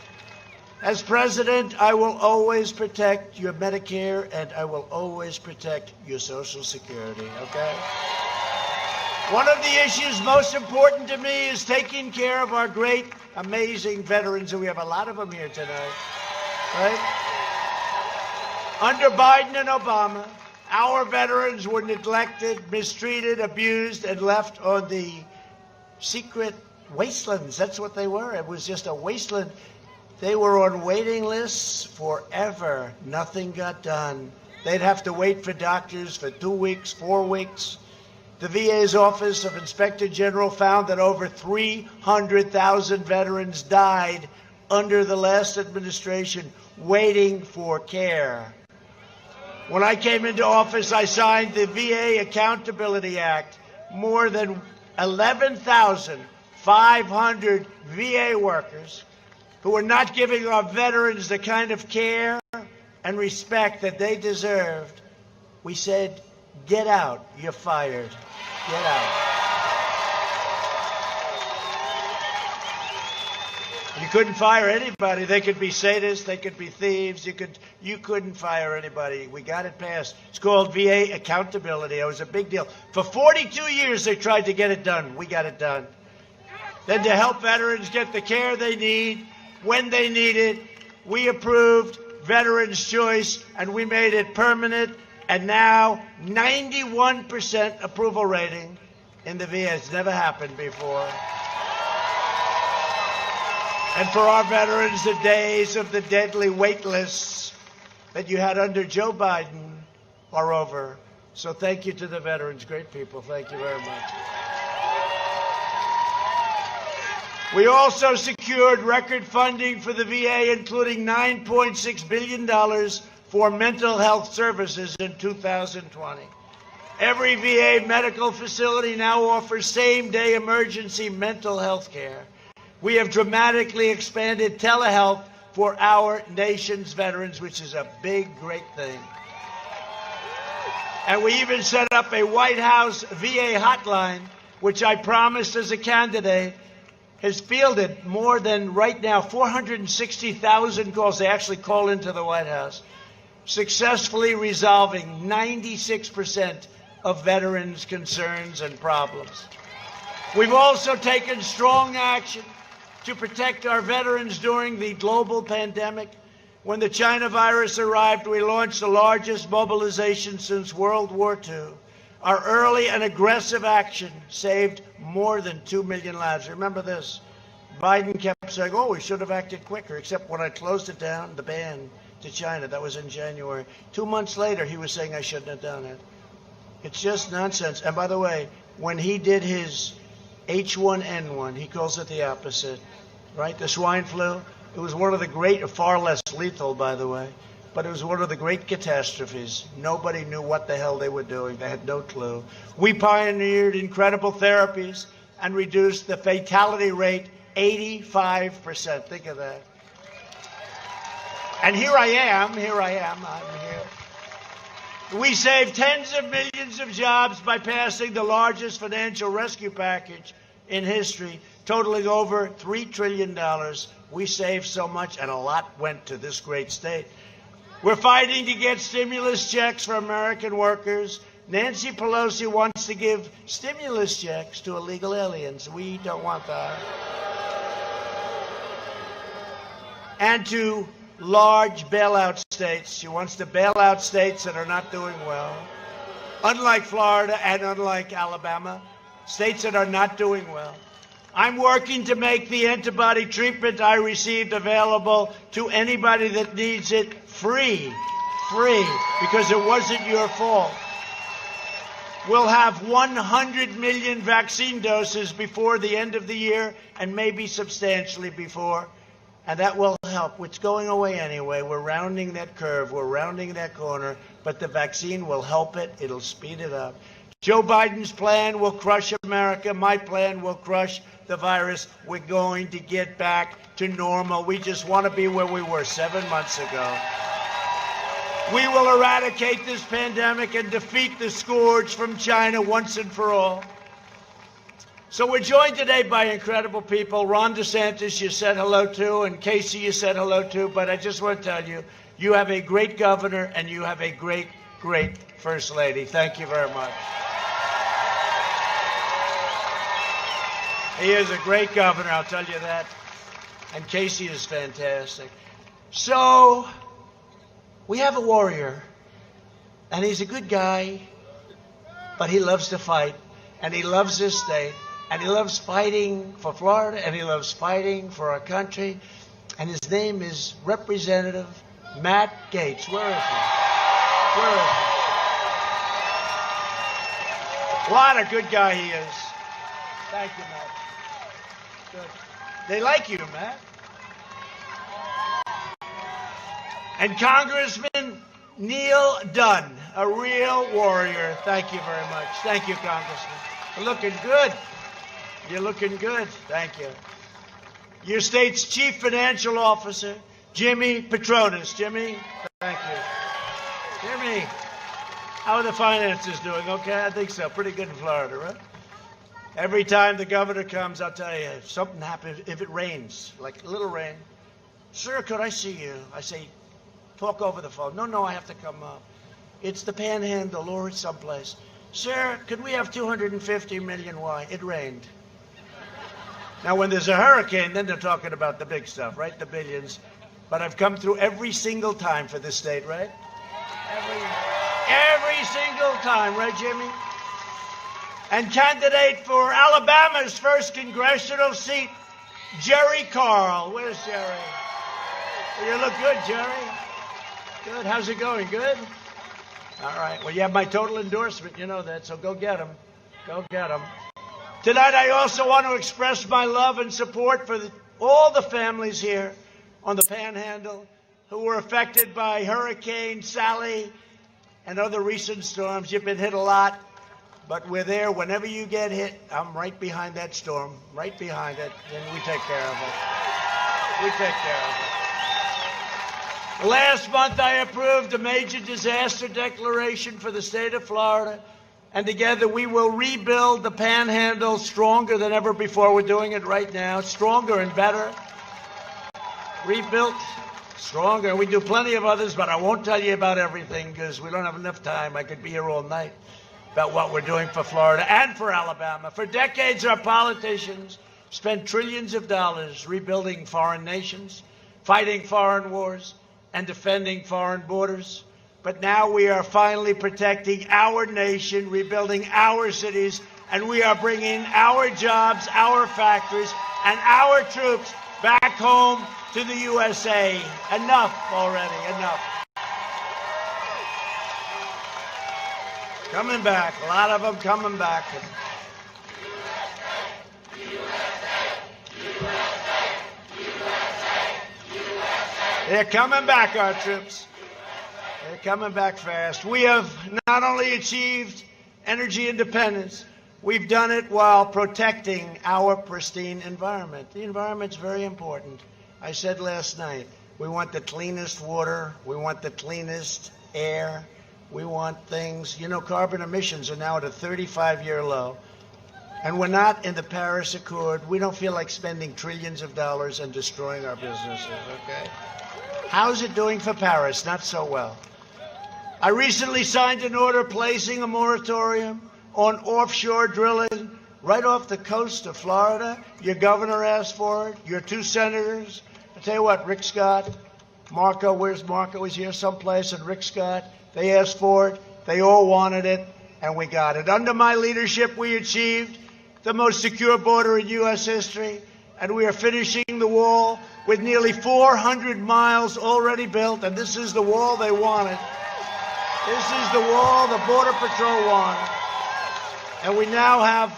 As president, I will always protect your Medicare and I will always protect your Social Security, okay? One of the issues most important to me is taking care of our great, amazing veterans, and we have a lot of them here tonight, right? Under Biden and Obama, our veterans were neglected, mistreated, abused, and left on the secret wastelands. That's what they were. It was just a wasteland. They were on waiting lists forever. Nothing got done. They'd have to wait for doctors for 2 weeks, 4 weeks. The VA's Office of Inspector General found that over 300,000 veterans died under the last administration waiting for care. When I came into office, I signed the VA Accountability Act. More than 11,500 VA workers who were not giving our veterans the kind of care and respect that they deserved, we said, get out, you're fired. Get out. You couldn't fire anybody. They could be sadists, they could be thieves. You couldn't fire anybody. We got it passed. It's called VA accountability. It was a big deal. For 42 years they tried to get it done. We got it done. Then to help veterans get the care they need when they need it, we approved Veterans Choice and we made it permanent. And now 91% approval rating in the VA. It's never happened before. And for our veterans, the days of the deadly wait lists that you had under Joe Biden are over. So thank you to the veterans. Great people. Thank you very much. We also secured record funding for the VA, including $9.6 billion for mental health services in 2020. Every VA medical facility now offers same-day emergency mental health care. We have dramatically expanded telehealth for our nation's veterans, which is a big, great thing. And we even set up a White House VA hotline, which I promised as a candidate, has fielded more than, right now, 460,000 calls. They actually call into the White House, successfully resolving 96% of veterans' concerns and problems. We've also taken strong action to protect our veterans during the global pandemic. When the China virus arrived, we launched the largest mobilization since World War II. Our early and aggressive action saved more than 2 million lives. Remember this. Biden kept saying, oh, we should have acted quicker, except when I closed it down, the ban to China. That was in January. 2 months later, he was saying I shouldn't have done it. It's just nonsense. And by the way, when he did his H1N1, he calls it the opposite, right? The swine flu. It was one of the great, far less lethal, by the way, but it was one of the great catastrophes. Nobody knew what the hell they were doing. They had no clue. We pioneered incredible therapies and reduced the fatality rate 85%. Think of that. And here I am, I'm here. We saved tens of millions of jobs by passing the largest financial rescue package in history, totaling over $3 trillion. We saved so much, and a lot went to this great state. We're fighting to get stimulus checks for American workers. Nancy Pelosi wants to give stimulus checks to illegal aliens. We don't want that. And to large bailout states. She wants to bail out states that are not doing well. Unlike Florida and unlike Alabama, states that are not doing well. I'm working to make the antibody treatment I received available to anybody that needs it free, because it wasn't your fault. We'll have 100 million vaccine doses before the end of the year, and maybe substantially before, and that will help. It's going away anyway. We're rounding that curve. We're rounding that corner, but the vaccine will help it. It'll speed it up. Joe Biden's plan will crush America. My plan will crush the virus. We're going to get back to normal. We just want to be where we were 7 months ago. We will eradicate this pandemic and defeat the scourge from China once and for all. So we're joined today by incredible people. Ron DeSantis, you said hello to, and Casey, you said hello to, but I just want to tell you, you have a great governor and you have a great, great First Lady. Thank you very much. He is a great governor, I'll tell you that. And Casey is fantastic. So, we have a warrior, and he's a good guy, but he loves to fight, and he loves this state, and he loves fighting for Florida, and he loves fighting for our country, and his name is Representative Matt Gaetz. Where is he? Where is he? What a good guy he is. Thank you, Matt. Good. They like you, Matt. And Congressman Neil Dunn, a real warrior. Thank you very much. Thank you, Congressman. You're looking good. You're looking good. Thank you. Your state's Chief Financial Officer, Jimmy Petronas. Jimmy, thank you. Jimmy, how are the finances doing? Okay, I think so. Pretty good in Florida, right? Every time the governor comes, I'll tell you, if something happens, if it rains, like a little rain, sir, could I see you? I say, talk over the phone. No, I have to come up. It's the Panhandle or it's someplace. Sir, could we have 250 million? Why? It rained. Now, when there's a hurricane, then they're talking about the big stuff, right? The billions. But I've come through every single time for this state, right? Every single time, right, Jimmy? And candidate for Alabama's first congressional seat, Jerry Carl. Where's Jerry? You look good, Jerry. Good. How's it going? Good? All right. Well, you have my total endorsement. You know that, so go get him. Go get him. Tonight, I also want to express my love and support for all the families here on the Panhandle who were affected by Hurricane Sally and other recent storms. You've been hit a lot. But we're there whenever you get hit. I'm right behind that storm, right behind it, and we take care of it. We take care of it. Last month, I approved a major disaster declaration for the state of Florida, and together we will rebuild the Panhandle stronger than ever before. We're doing it right now, stronger and better. Rebuilt, stronger. We do plenty of others, but I won't tell you about everything because we don't have enough time. I could be here all night about what we're doing for Florida and for Alabama. For decades, our politicians spent trillions of dollars rebuilding foreign nations, fighting foreign wars, and defending foreign borders. But now we are finally protecting our nation, rebuilding our cities, and we are bringing our jobs, our factories, and our troops back home to the USA. Enough already, enough. Coming back, a lot of them coming back. They're coming back, our troops. They're coming back fast. We have not only achieved energy independence, we've done it while protecting our pristine environment. The environment's very important. I said last night, we want the cleanest water, we want the cleanest air. We want things, you know, carbon emissions are now at a 35-year low. And we're not in the Paris Accord. We don't feel like spending trillions of dollars and destroying our businesses, okay? How's it doing for Paris? Not so well. I recently signed an order placing a moratorium on offshore drilling right off the coast of Florida. Your governor asked for it. Your 2 senators. I tell you what, Rick Scott, Marco, where's Marco? He's here someplace, and Rick Scott, they asked for it. They all wanted it, and we got it. Under my leadership, we achieved the most secure border in U.S. history, and we are finishing the wall with nearly 400 miles already built, and this is the wall they wanted. This is the wall the Border Patrol wanted. And we now have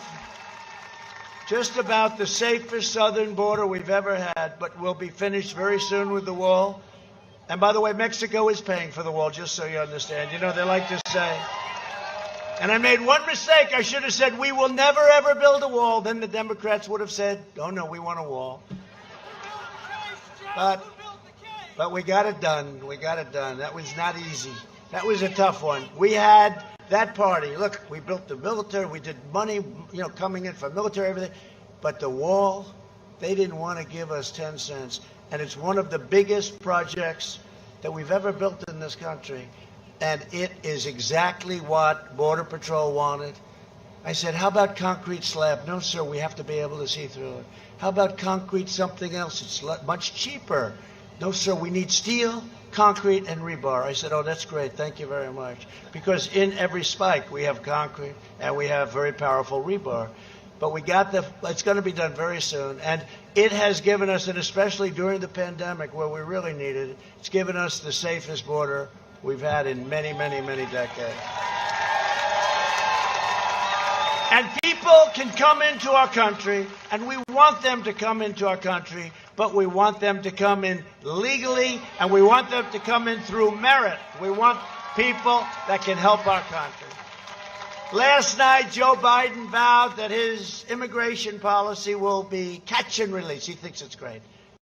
just about the safest southern border we've ever had, but we'll be finished very soon with the wall. And by the way, Mexico is paying for the wall, just so you understand. You know, they like to say. And I made one mistake. I should have said, we will never, ever build a wall. Then the Democrats would have said, oh, no, we want a wall. But we got it done. We got it done. That was not easy. That was a tough one. We had that party. Look, we built the military. We did money, coming in for military, everything. But the wall, they didn't want to give us 10 cents. And it's one of the biggest projects that we've ever built in this country. And it is exactly what Border Patrol wanted. I said, how about concrete slab? No, sir, we have to be able to see through it. How about concrete something else? It's much cheaper. No, sir, we need steel, concrete, and rebar. I said, oh, that's great. Thank you very much. Because in every spike, we have concrete, and we have very powerful rebar. But we got it's going to be done very soon. And it has given us, and especially during the pandemic where we really needed it, it's given us the safest border we've had in many, many, many decades. And people can come into our country, and we want them to come into our country, but we want them to come in legally, and we want them to come in through merit. We want people that can help our country. Last night, Joe Biden vowed that his immigration policy will be catch and release. He thinks it's great.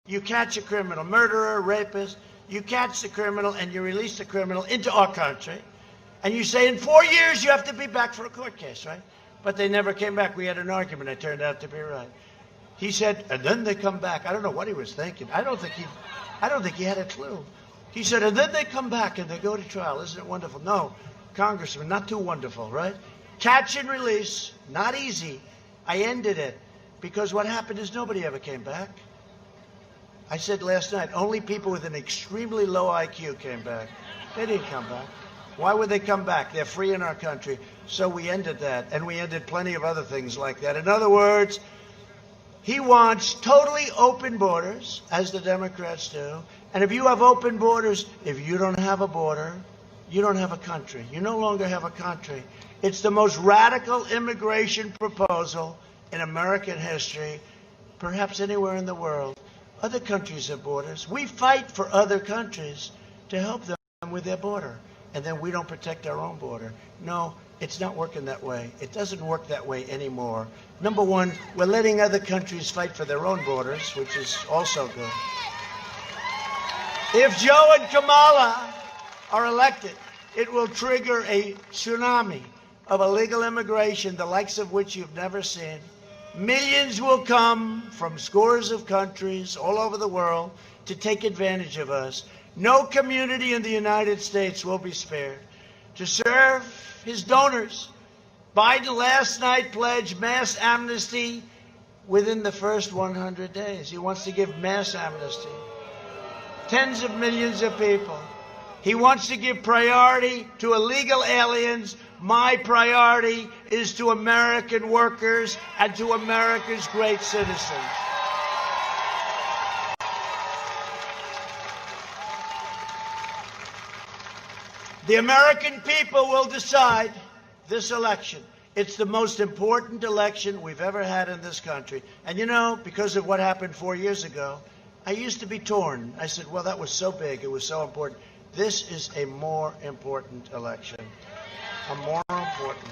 You catch a criminal, murderer, rapist, you catch the criminal and you release the criminal into our country, and you say in 4 years you have to be back for a court case, right? But they never came back. We had an argument. It turned out to be right. He said, and then they come back. I don't know what he was thinking. I don't think he had a clue. He said, and then they come back and they go to trial. Isn't it wonderful? No, Congressman, not too wonderful, right? Catch and release, not easy. I ended it because what happened is nobody ever came back. I said last night, only people with an extremely low IQ came back. They didn't come back. Why would they come back? They're free in our country. So we ended that, and we ended plenty of other things like that. In other words, he wants totally open borders, as the Democrats do. And if you have open borders, if you don't have a border, you don't have a country. You no longer have a country. It's the most radical immigration proposal in American history, perhaps anywhere in the world. Other countries have borders. We fight for other countries to help them with their border, and then we don't protect our own border. No, it's not working that way. It doesn't work that way anymore. Number one, we're letting other countries fight for their own borders, which is also good. If Joe and Kamala are elected, it will trigger a tsunami of illegal immigration, the likes of which you've never seen. Millions will come from scores of countries all over the world to take advantage of us. No community in the United States will be spared. To serve his donors, Biden last night pledged mass amnesty within the first 100 days. He wants to give mass amnesty. Tens of millions of people. He wants to give priority to illegal aliens. My priority is to American workers and to America's great citizens. The American people will decide this election. It's the most important election we've ever had in this country. And you know, because of what happened 4 years ago, I used to be torn. I said, well, that was so big. It was so important. This is a more important election. A more important.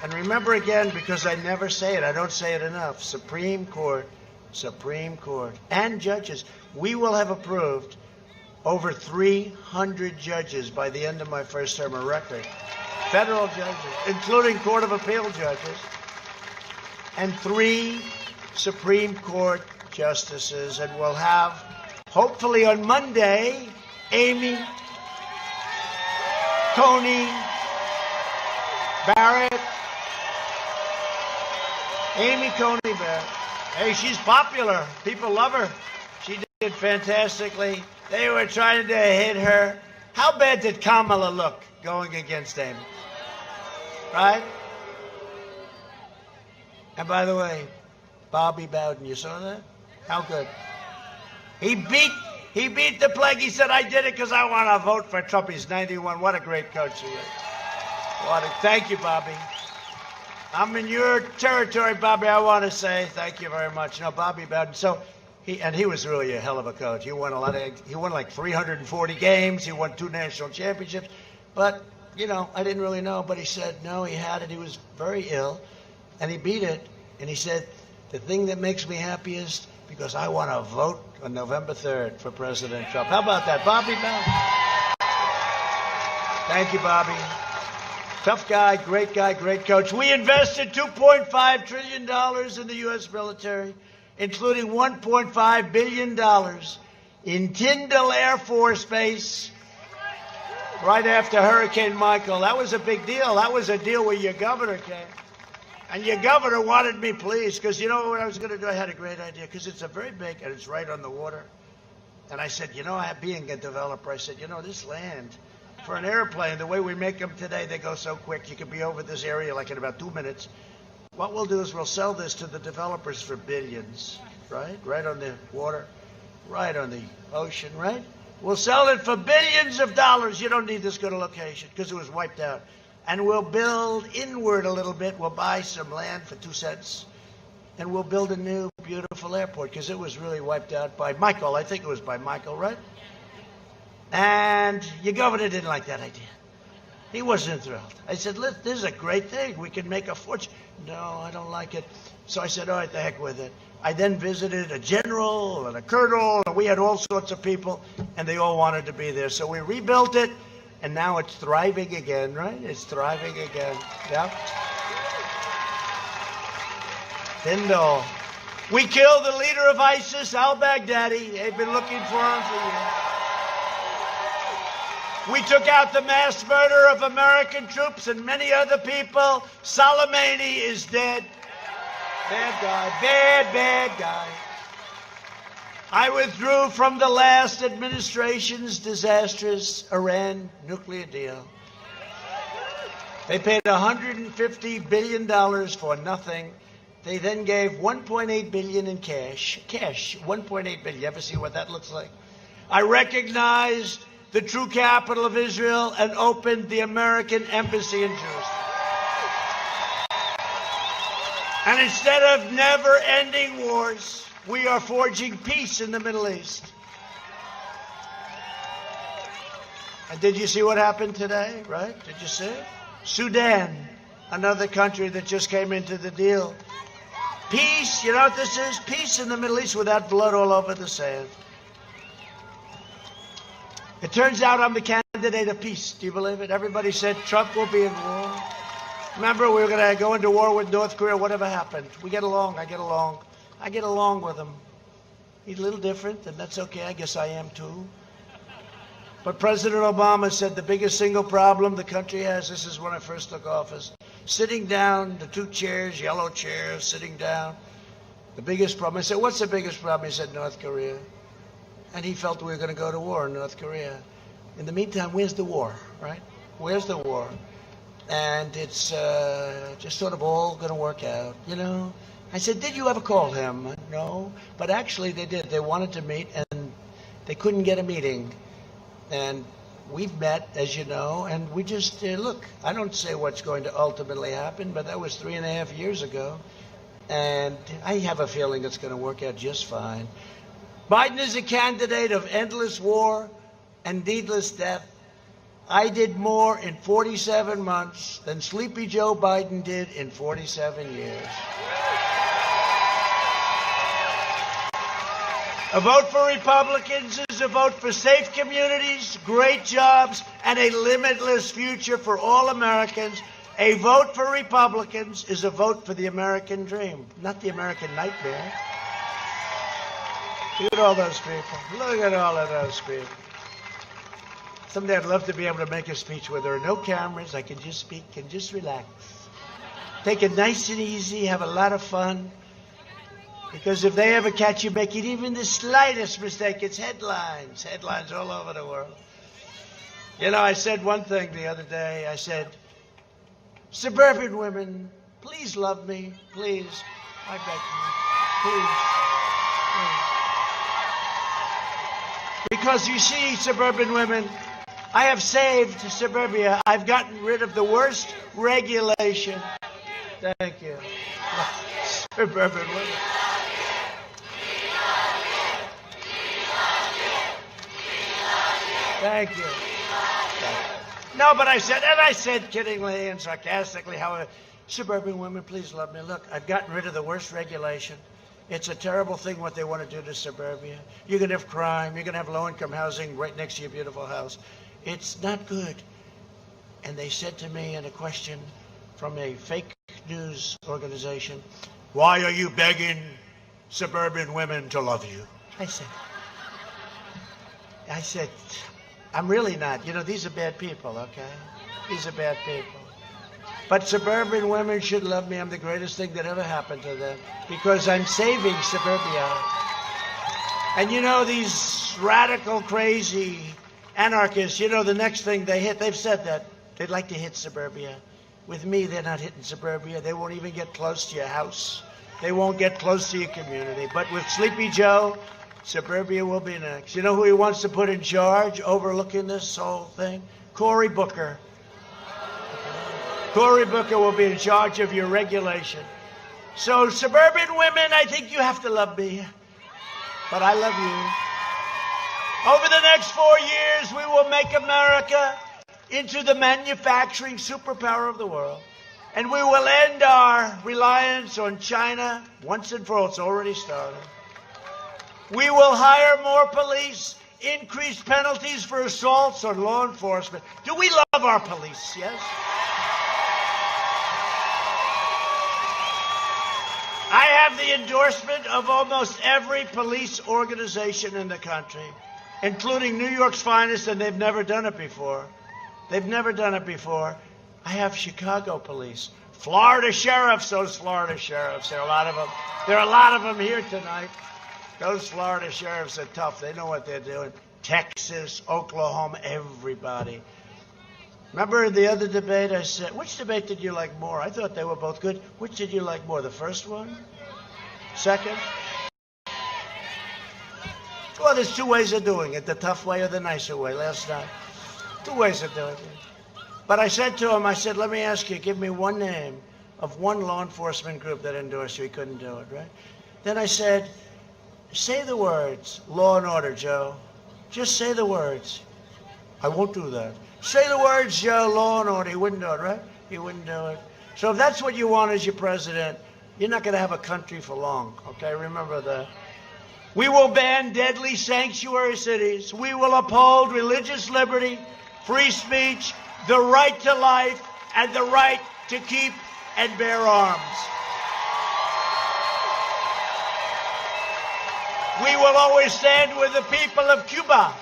And remember again, because I never say it, I don't say it enough, Supreme Court, and judges. We will have approved over 300 judges by the end of my first term, a record. Federal judges, including Court of Appeal judges, and 3 Supreme Court justices. And we'll have, hopefully on Monday, Amy Coney Barrett, Amy Coney Barrett. Hey, she's popular. People love her. She did fantastically. They were trying to hit her. How bad did Kamala look going against Amy? Right? And by the way, Bobby Bowden, you saw that? How good? He beat the plague. He said, I did it because I want to vote for Trump. He's 91. What a great coach he is. Thank you, Bobby. I'm in your territory, Bobby. I want to say thank you very much. No, Bobby Bowden. So he was really a hell of a coach. He won like 340 games. He won 2 national championships. But, I didn't really know. But he said, no, he had it. He was very ill. And he beat it. And he said, the thing that makes me happiest, because I want to vote on November 3rd for President Trump. How about that? Bobby Bowden. Thank you, Bobby. Tough guy, great coach. We invested $2.5 trillion in the U.S. military, including $1.5 billion in Tyndall Air Force Base right after Hurricane Michael. That was a big deal. That was a deal where your governor came. And your governor wanted me pleased, because you know what I was going to do? I had a great idea, because it's a very big, and it's right on the water. And I said, being a developer, I said, this land, for an airplane, the way we make them today, they go so quick. You can be over this area like in about 2 minutes. What we'll do is we'll sell this to the developers for billions, right? Right on the water, right on the ocean, right? We'll sell it for billions of dollars. You don't need this good a location, because it was wiped out. And we'll build inward a little bit. We'll buy some land for 2 cents. And we'll build a new, beautiful airport, because it was really wiped out by Michael. I think it was by Michael, right? And your governor didn't like that idea. He wasn't thrilled. I said, look, this is a great thing. We can make a fortune. No, I don't like it. So I said, all right, the heck with it. I then visited a general and a colonel, and we had all sorts of people, and they all wanted to be there. So we rebuilt it. And now it's thriving again, right? It's thriving again. Yep. Tyndall. We killed the leader of ISIS, al-Baghdadi. They've been looking for him for years. We took out the mass murder of American troops and many other people. Soleimani is dead. Bad guy. Bad guy. I withdrew from the last administration's disastrous Iran nuclear deal. They paid $150 billion for nothing. They then gave $1.8 billion in cash. Cash, $1.8 billion. You ever see what that looks like? I recognized the true capital of Israel and opened the American embassy in Jerusalem. And instead of never-ending wars, we are forging peace in the Middle East. And did you see what happened today, right? Did you see it? Sudan, another country that just came into the deal. Peace, you know what this is? Peace in the Middle East without blood all over the sand. It turns out I'm the candidate of peace. Do you believe it? Everybody said Trump will be in war. Remember, we were going to go into war with North Korea. Whatever happened? We get along. I get along. I get along with him. He's a little different, and that's okay. I guess I am too. But President Obama said the biggest single problem the country has, this is when I first took office, sitting down, the 2 chairs, yellow chairs, sitting down. The biggest problem. I said, what's the biggest problem? He said, North Korea. And he felt we were going to go to war in North Korea. In the meantime, where's the war, right? Where's the war? And it's just sort of all going to work out, you know? I said, did you ever call him? No. But actually they did. They wanted to meet, and they couldn't get a meeting. And we've met, as you know, and we just, look, I don't say what's going to ultimately happen, but that was 3.5 years ago. And I have a feeling it's going to work out just fine. Biden is a candidate of endless war and needless death. I did more in 47 months than Sleepy Joe Biden did in 47 years. A vote for Republicans is a vote for safe communities, great jobs, and a limitless future for all Americans. A vote for Republicans is a vote for the American dream, not the American nightmare. Look at all those people. Look at all of those people. Someday I'd love to be able to make a speech where there are no cameras. I can just speak and just relax. Take it nice and easy, have a lot of fun. Because if they ever catch you making even the slightest mistake, it's headlines. Headlines all over the world. You know, I said one thing the other day. I said, suburban women, please love me. Please. I beg you. Please. Because you see, suburban women, I have saved suburbia. I've gotten rid of the worst regulation. Thank you. Suburban women. Thank you. No, but I said kiddingly and sarcastically, how suburban women, please love me. Look, I've gotten rid of the worst regulation. It's a terrible thing what they want to do to suburbia. You're going to have crime. You're going to have low-income housing right next to your beautiful house. It's not good. And they said to me in a question from a fake news organization, why are you begging suburban women to love you? I said, I'm really not. You know, these are bad people, okay? These are bad people. But suburban women should love me. I'm the greatest thing that ever happened to them because I'm saving suburbia. And you know, these radical, crazy anarchists, you know, the next thing they hit, they've said that, they'd like to hit suburbia. With me, they're not hitting suburbia. They won't even get close to your house. They won't get close to your community. But with Sleepy Joe, suburbia will be next. You know who he wants to put in charge, overlooking this whole thing? Cory Booker. Cory Booker will be in charge of your regulation. So suburban women, I think you have to love me. But I love you. Over the next 4 years, we will make America into the manufacturing superpower of the world. And we will end our reliance on China once and for all. It's already started. We will hire more police, increase penalties for assaults on law enforcement. Do we love our police? Yes? I have the endorsement of almost every police organization in the country, including New York's finest, and they've never done it before. They've never done it before. I have Chicago police, Florida sheriffs, those Florida sheriffs. There are a lot of them. There are a lot of them here tonight. Those Florida sheriffs are tough. They know what they're doing. Texas, Oklahoma, everybody. Remember the other debate I said, which debate did you like more? I thought they were both good. Which did you like more, the first one? Second? Well, there's two ways of doing it, the tough way or the nicer way last night. Two ways of doing it. But I said to him, I said, let me ask you, give me one name of one law enforcement group that endorsed you. He couldn't do it, right? Then I said, say the words, law and order, Joe. Just say the words. I won't do that. Say the words, Joe, law and order. He wouldn't do it, right? He wouldn't do it. So if that's what you want as your president, you're not going to have a country for long, okay? Remember that. We will ban deadly sanctuary cities. We will uphold religious liberty, free speech, the right to life, and the right to keep and bear arms. We will always stand with the people of Cuba,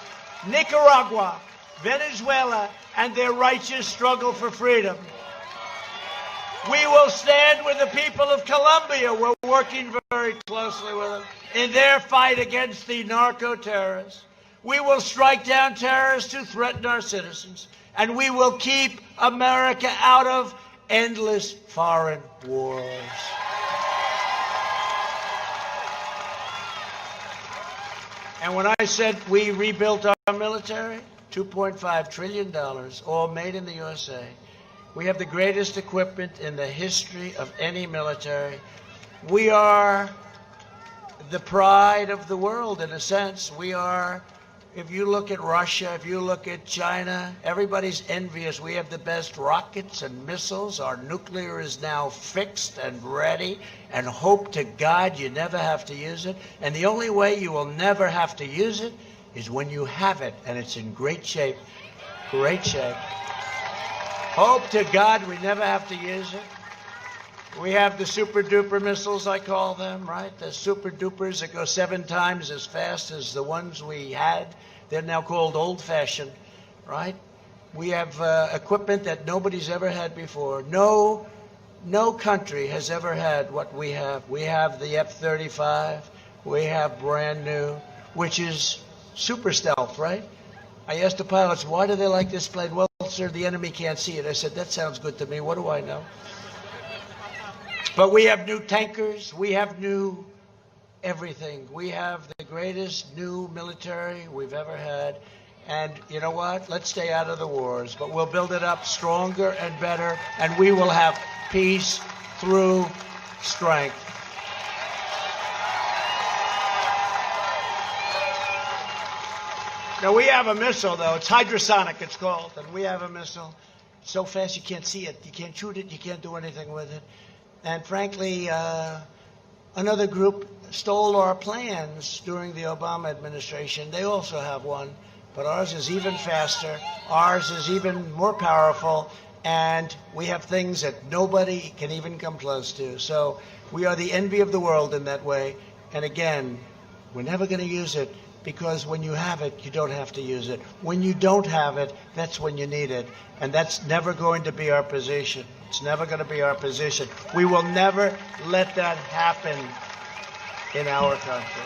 Nicaragua, Venezuela, and their righteous struggle for freedom. We will stand with the people of Colombia. We're working very closely with them in their fight against the narco-terrorists. We will strike down terrorists who threaten our citizens. And we will keep America out of endless foreign wars. And when I said we rebuilt our military, $2.5 trillion, all made in the USA. We have the greatest equipment in the history of any military. We are the pride of the world, in a sense. We are, if you look at Russia, if you look at China, everybody's envious. We have the best rockets and missiles. Our nuclear is now fixed and ready, and hope to God you never have to use it. And the only way you will never have to use it is when you have it, and it's in great shape. Great shape. Hope to God we never have to use it. We have the super duper missiles, I call them, right? The super dupers that go 7 times as fast as the ones we had. They're now called old fashioned. right? We have equipment that nobody's ever had before. No country has ever had what we have. We have the F-35. We have brand new, which is super stealth, right? I asked the pilots, why do they like this plane? Well, sir, the enemy can't see it. I said, that sounds good to me. What do I know? But we have new tankers. We have new everything. We have the greatest new military we've ever had. And you know what? Let's stay out of the wars, but we'll build it up stronger and better, and we will have peace through strength. Now, we have a missile, though. It's hypersonic, it's called. And we have a missile so fast you can't see it. You can't shoot it. You can't do anything with it. And frankly, another group stole our plans during the Obama administration. They also have one. But ours is even faster. Ours is even more powerful. And we have things that nobody can even come close to. So we are the envy of the world in that way. And again, we're never going to use it, because when you have it, you don't have to use it. When you don't have it, that's when you need it. And that's never going to be our position. It's never going to be our position. We will never let that happen in our country.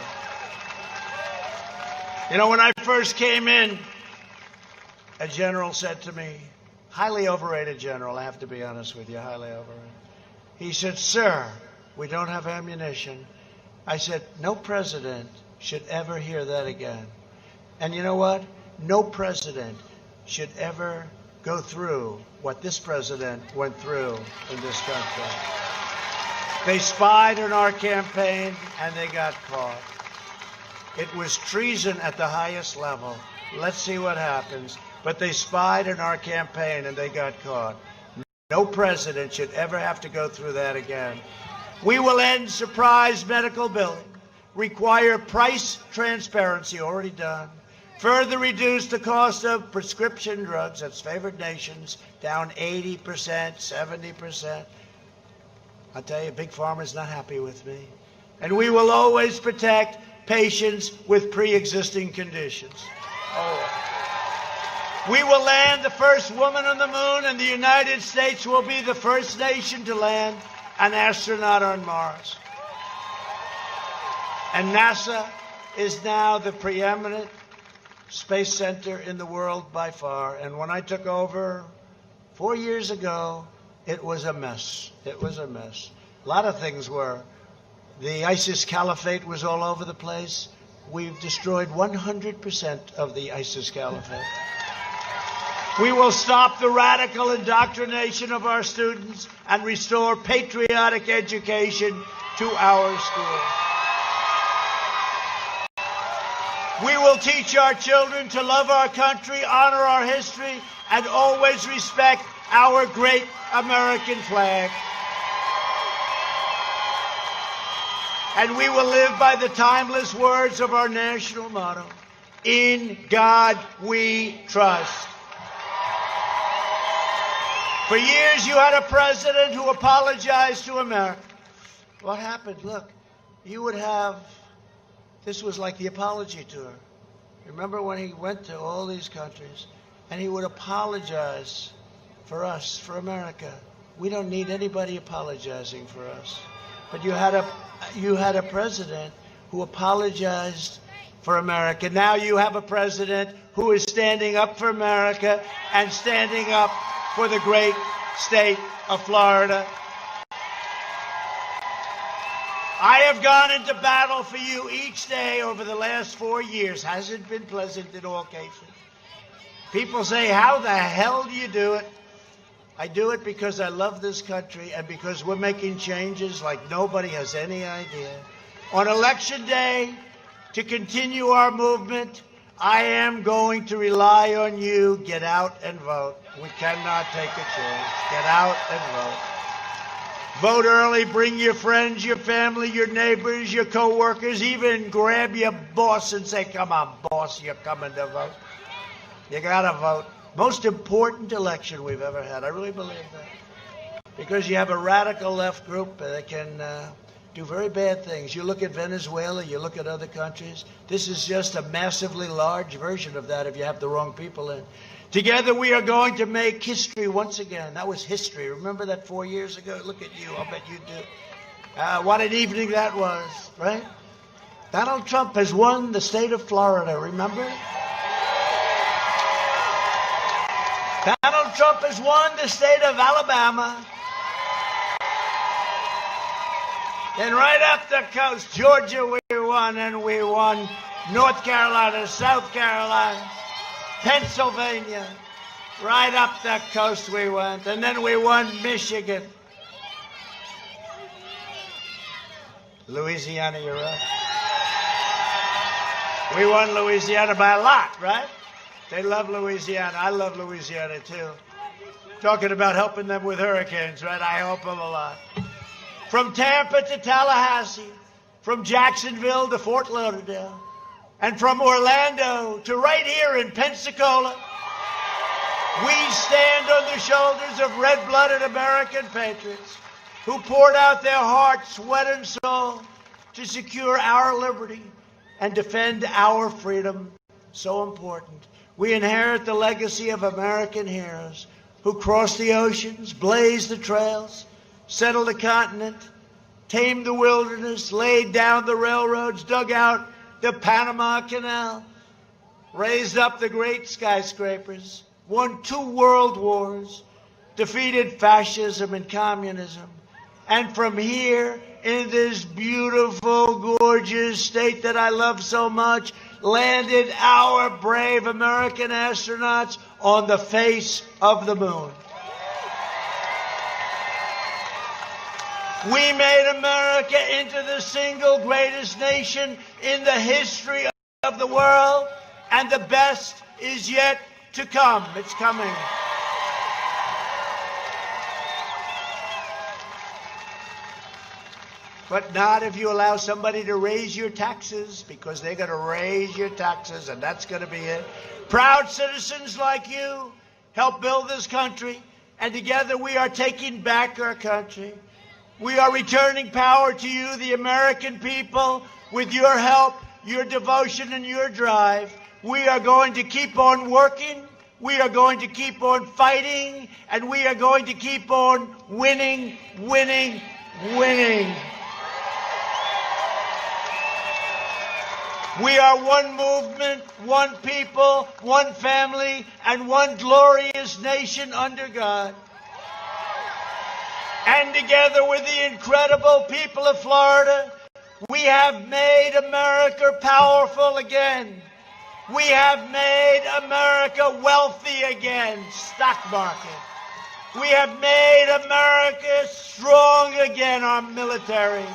You know, when I first came in, a general said to me, highly overrated general, I have to be honest with you, highly overrated. He said, sir, we don't have ammunition. I said, no president should ever hear that again. And you know what? No president should ever go through what this president went through in this country. They spied on our campaign and they got caught. It was treason at the highest level. Let's see what happens. But they spied on our campaign and they got caught. No president should ever have to go through that again. We will end surprise medical billing, require price transparency, already done, further reduce the cost of prescription drugs, that's favored nations, down 80%, 70%. I'll tell you, Big Pharma's not happy with me. And we will always protect patients with pre-existing conditions. We will land the first woman on the moon, and the United States will be the first nation to land an astronaut on Mars. And NASA is now the preeminent space center in the world by far. And when I took over 4 years ago, it was a mess. It was a mess. A lot of things were. The ISIS caliphate was all over the place. We've destroyed 100% of the ISIS caliphate. We will stop the radical indoctrination of our students and restore patriotic education to our schools. We will teach our children to love our country, honor our history, and always respect our great American flag. And we will live by the timeless words of our national motto, in God we trust. For years you had a president who apologized to America. What happened? Look, you would have, this was like the apology tour. Remember when he went to all these countries and he would apologize for us, for America. We don't need anybody apologizing for us. But you had a president who apologized for America. Now you have a president who is standing up for America and standing up for the great state of Florida. I have gone into battle for you each day over the last 4 years. Hasn't been pleasant in all cases. People say, how the hell do you do it? I do it because I love this country and because we're making changes like nobody has any idea. On Election Day, to continue our movement, I am going to rely on you. Get out and vote. We cannot take a chance. Get out and vote. Vote early. Bring your friends, your family, your neighbors, your co-workers. Even grab your boss and say, come on, boss, you're coming to vote. You got to vote. Most important election we've ever had. I really believe that. Because you have a radical left group that can do very bad things. You look at Venezuela, you look at other countries. This is just a massively large version of that if you have the wrong people in. Together we are going to make history once again. That was history. Remember that 4 years ago? Look at you. I'll bet you do. What an evening that was, right? Donald Trump has won the state of Florida, remember? Donald Trump has won the state of Alabama. Then right up the coast, Georgia we won, and we won North Carolina, South Carolina, Pennsylvania. Right up the coast we went, and then we won Michigan. Louisiana, you're up. We won Louisiana by a lot, right? They love Louisiana. I love Louisiana, too. Talking about helping them with hurricanes, right? I help them a lot. From Tampa to Tallahassee, from Jacksonville to Fort Lauderdale, and from Orlando to right here in Pensacola, we stand on the shoulders of red-blooded American patriots who poured out their heart, sweat, and soul to secure our liberty and defend our freedom, so important. We inherit the legacy of American heroes who crossed the oceans, blazed the trails, settled the continent, tamed the wilderness, laid down the railroads, dug out the Panama Canal, raised up the great skyscrapers, won 2 world wars, defeated fascism and communism, and from here, in this beautiful, gorgeous state that I love so much, landed our brave American astronauts on the face of the moon. We made America into the single greatest nation in the history of the world, and the best is yet to come. It's coming. But not if you allow somebody to raise your taxes, because they're going to raise your taxes, and that's going to be it. Proud citizens like you help build this country, and together we are taking back our country. We are returning power to you, the American people, with your help, your devotion, and your drive. We are going to keep on working. We are going to keep on fighting, and we are going to keep on winning, winning, winning. We are one movement, one people, one family, and one glorious nation under God. And together with the incredible people of Florida, we have made America powerful again. We have made America wealthy again, stock market. We have made America strong again, our military.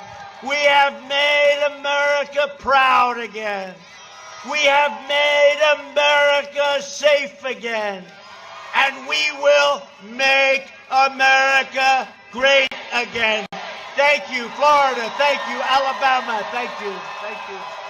We have made America proud again. We have made America safe again. And we will make America great again. Thank you, Florida. Thank you, Alabama. Thank you. Thank you.